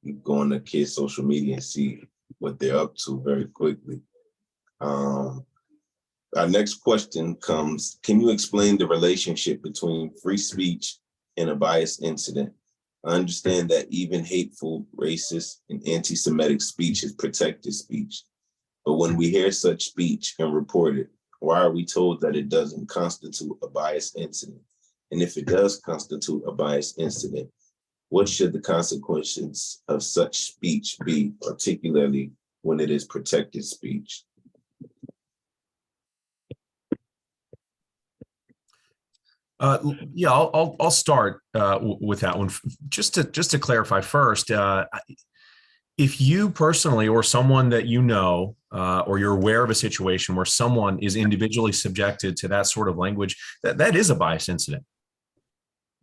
You go on the kids' social media and see what they're up to very quickly. Our next question comes, can you explain the relationship between free speech and a bias incident? I understand that even hateful, racist, and anti-Semitic speech is protected speech. But when we hear such speech and report it, why are we told that it doesn't constitute a bias incident? And if it does constitute a bias incident, what should the consequences of such speech be, particularly when it is protected speech? Yeah, I'll start with that one. Just to clarify first, if you personally or someone that you know, or you're aware of a situation where someone is individually subjected to that sort of language, that is a bias incident.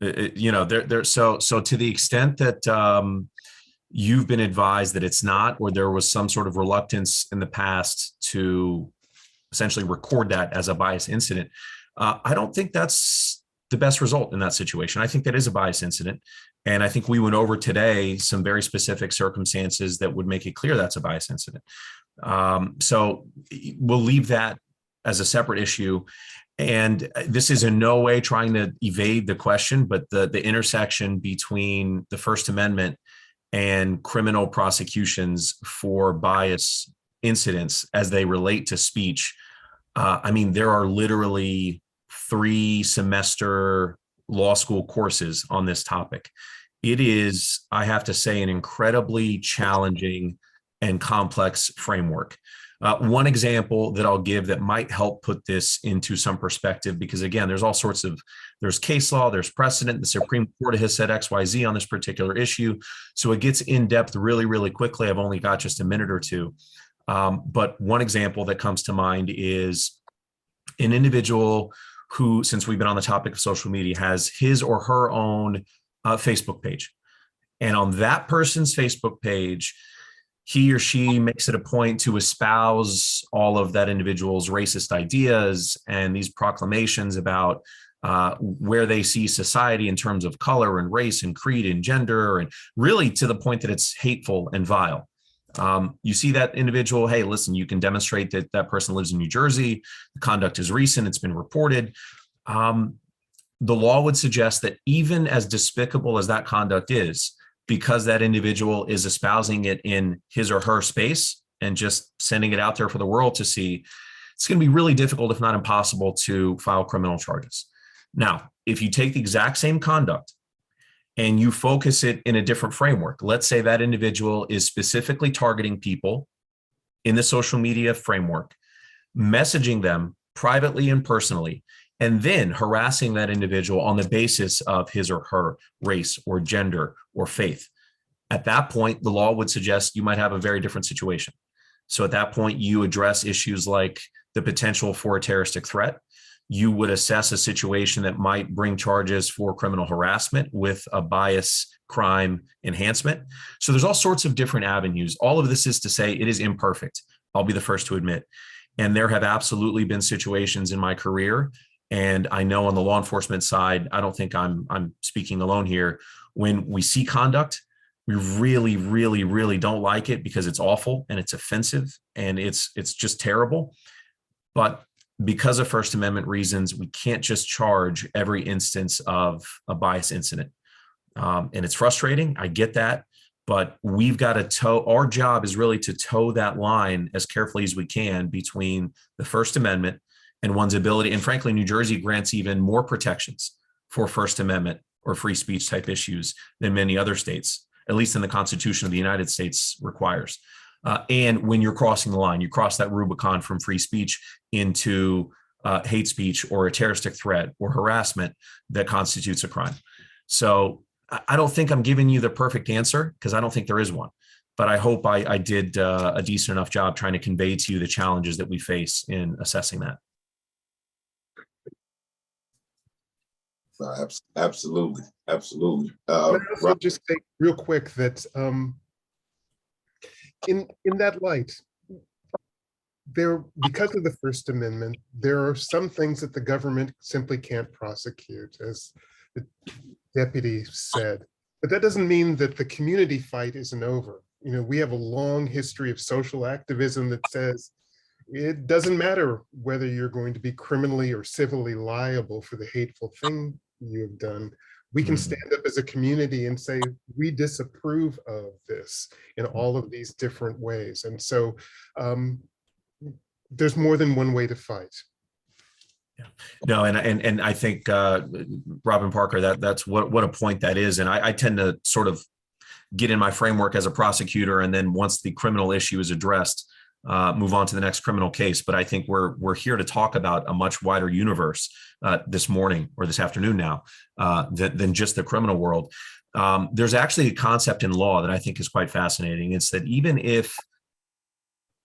So to the extent that you've been advised that it's not, or there was some sort of reluctance in the past to essentially record that as a bias incident, I don't think that's the best result in that situation. I think that is a bias incident. And I think we went over today some very specific circumstances that would make it clear that's a bias incident. So we'll leave that as a separate issue. And this is in no way trying to evade the question, but the intersection between the First Amendment and criminal prosecutions for bias incidents as they relate to speech. I mean, there are literally 3-semester law school courses on this topic. It is, I have to say, an incredibly challenging and complex framework. One example that I'll give that might help put this into some perspective, because again, there's case law, there's precedent, the Supreme Court has said XYZ on this particular issue. So it gets in depth really, really quickly. I've only got just a minute or two. But one example that comes to mind is an individual who, since we've been on the topic of social media, has his or her own Facebook page. And on that person's Facebook page, he or she makes it a point to espouse all of that individual's racist ideas and these proclamations about where they see society in terms of color and race and creed and gender, and really to the point that it's hateful and vile. You see that individual, hey, listen, you can demonstrate that that person lives in New Jersey. The conduct is recent. It's been reported. The law would suggest that even as despicable as that conduct is, because that individual is espousing it in his or her space and just sending it out there for the world to see, it's going to be really difficult, if not impossible, to file criminal charges. Now, if you take the exact same conduct and you focus it in a different framework, let's say that individual is specifically targeting people in the social media framework, messaging them privately and personally, and then harassing that individual on the basis of his or her race or gender or faith. At that point, the law would suggest you might have a very different situation. So at that point, you address issues like the potential for a terroristic threat. You would assess a situation that might bring charges for criminal harassment with a bias crime enhancement. So there's all sorts of different avenues. All of this is to say it is imperfect. I'll be the first to admit. And there have absolutely been situations in my career, and I know on the law enforcement side, I don't think I'm speaking alone here, when we see conduct, we really, really, really don't like it because it's awful and it's offensive and it's just terrible. But because of First Amendment reasons, we can't just charge every instance of a bias incident. And it's frustrating. I get that. But we've got to our job is really to toe that line as carefully as we can between the First Amendment and one's ability. And frankly, New Jersey grants even more protections for First Amendment or free speech type issues than many other states, at least in the Constitution of the United States requires. And when you're crossing the line, you cross that Rubicon from free speech into hate speech or a terroristic threat or harassment that constitutes a crime. So I don't think I'm giving you the perfect answer, because I don't think there is one. I hope I did a decent enough job trying to convey to you the challenges that we face in assessing that. Absolutely. Can I also just say real quick that in that light, because of the First Amendment, there are some things that the government simply can't prosecute, as the deputy said. But that doesn't mean that the community fight isn't over. You know, we have a long history of social activism that says it doesn't matter whether you're going to be criminally or civilly liable for the hateful thing you have done. We can stand up as a community and say, we disapprove of this in all of these different ways. And so there's more than one way to fight. Yeah. No, and I think Robin Parker, that's what a point that is. And I tend to sort of get in my framework as a prosecutor, and then once the criminal issue is addressed, move on to the next criminal case. But I think we're here to talk about a much wider universe this morning or this afternoon now than just the criminal world. There's actually a concept in law that I think is quite fascinating. It's that even if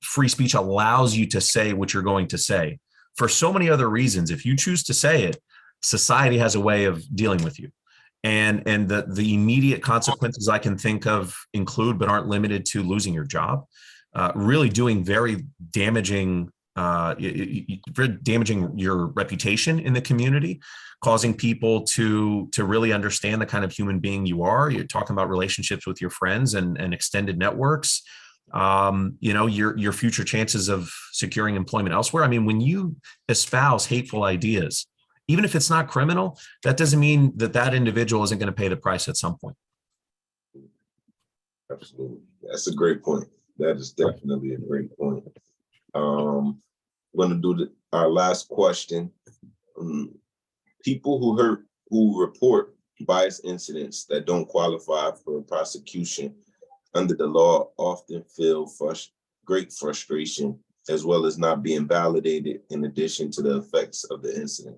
free speech allows you to say what you're going to say, for so many other reasons, if you choose to say it, society has a way of dealing with you. And the immediate consequences I can think of include, but aren't limited to, losing your job, really doing very damaging your reputation in the community, causing people to really understand the kind of human being you are. You're talking about relationships with your friends and extended networks. Your future chances of securing employment elsewhere. I mean, when you espouse hateful ideas, even if it's not criminal, that doesn't mean that individual isn't going to pay the price at some point. Absolutely. That's a great point. That is definitely a great point. I'm going to do our last question. People who report bias incidents that don't qualify for prosecution under the law often feel great frustration, as well as not being validated, in addition to the effects of the incident.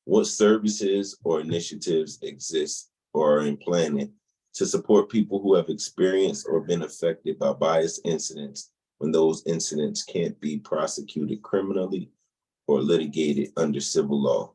What services or initiatives exist or are in planning to support people who have experienced or been affected by bias incidents when those incidents can't be prosecuted criminally or litigated under civil law?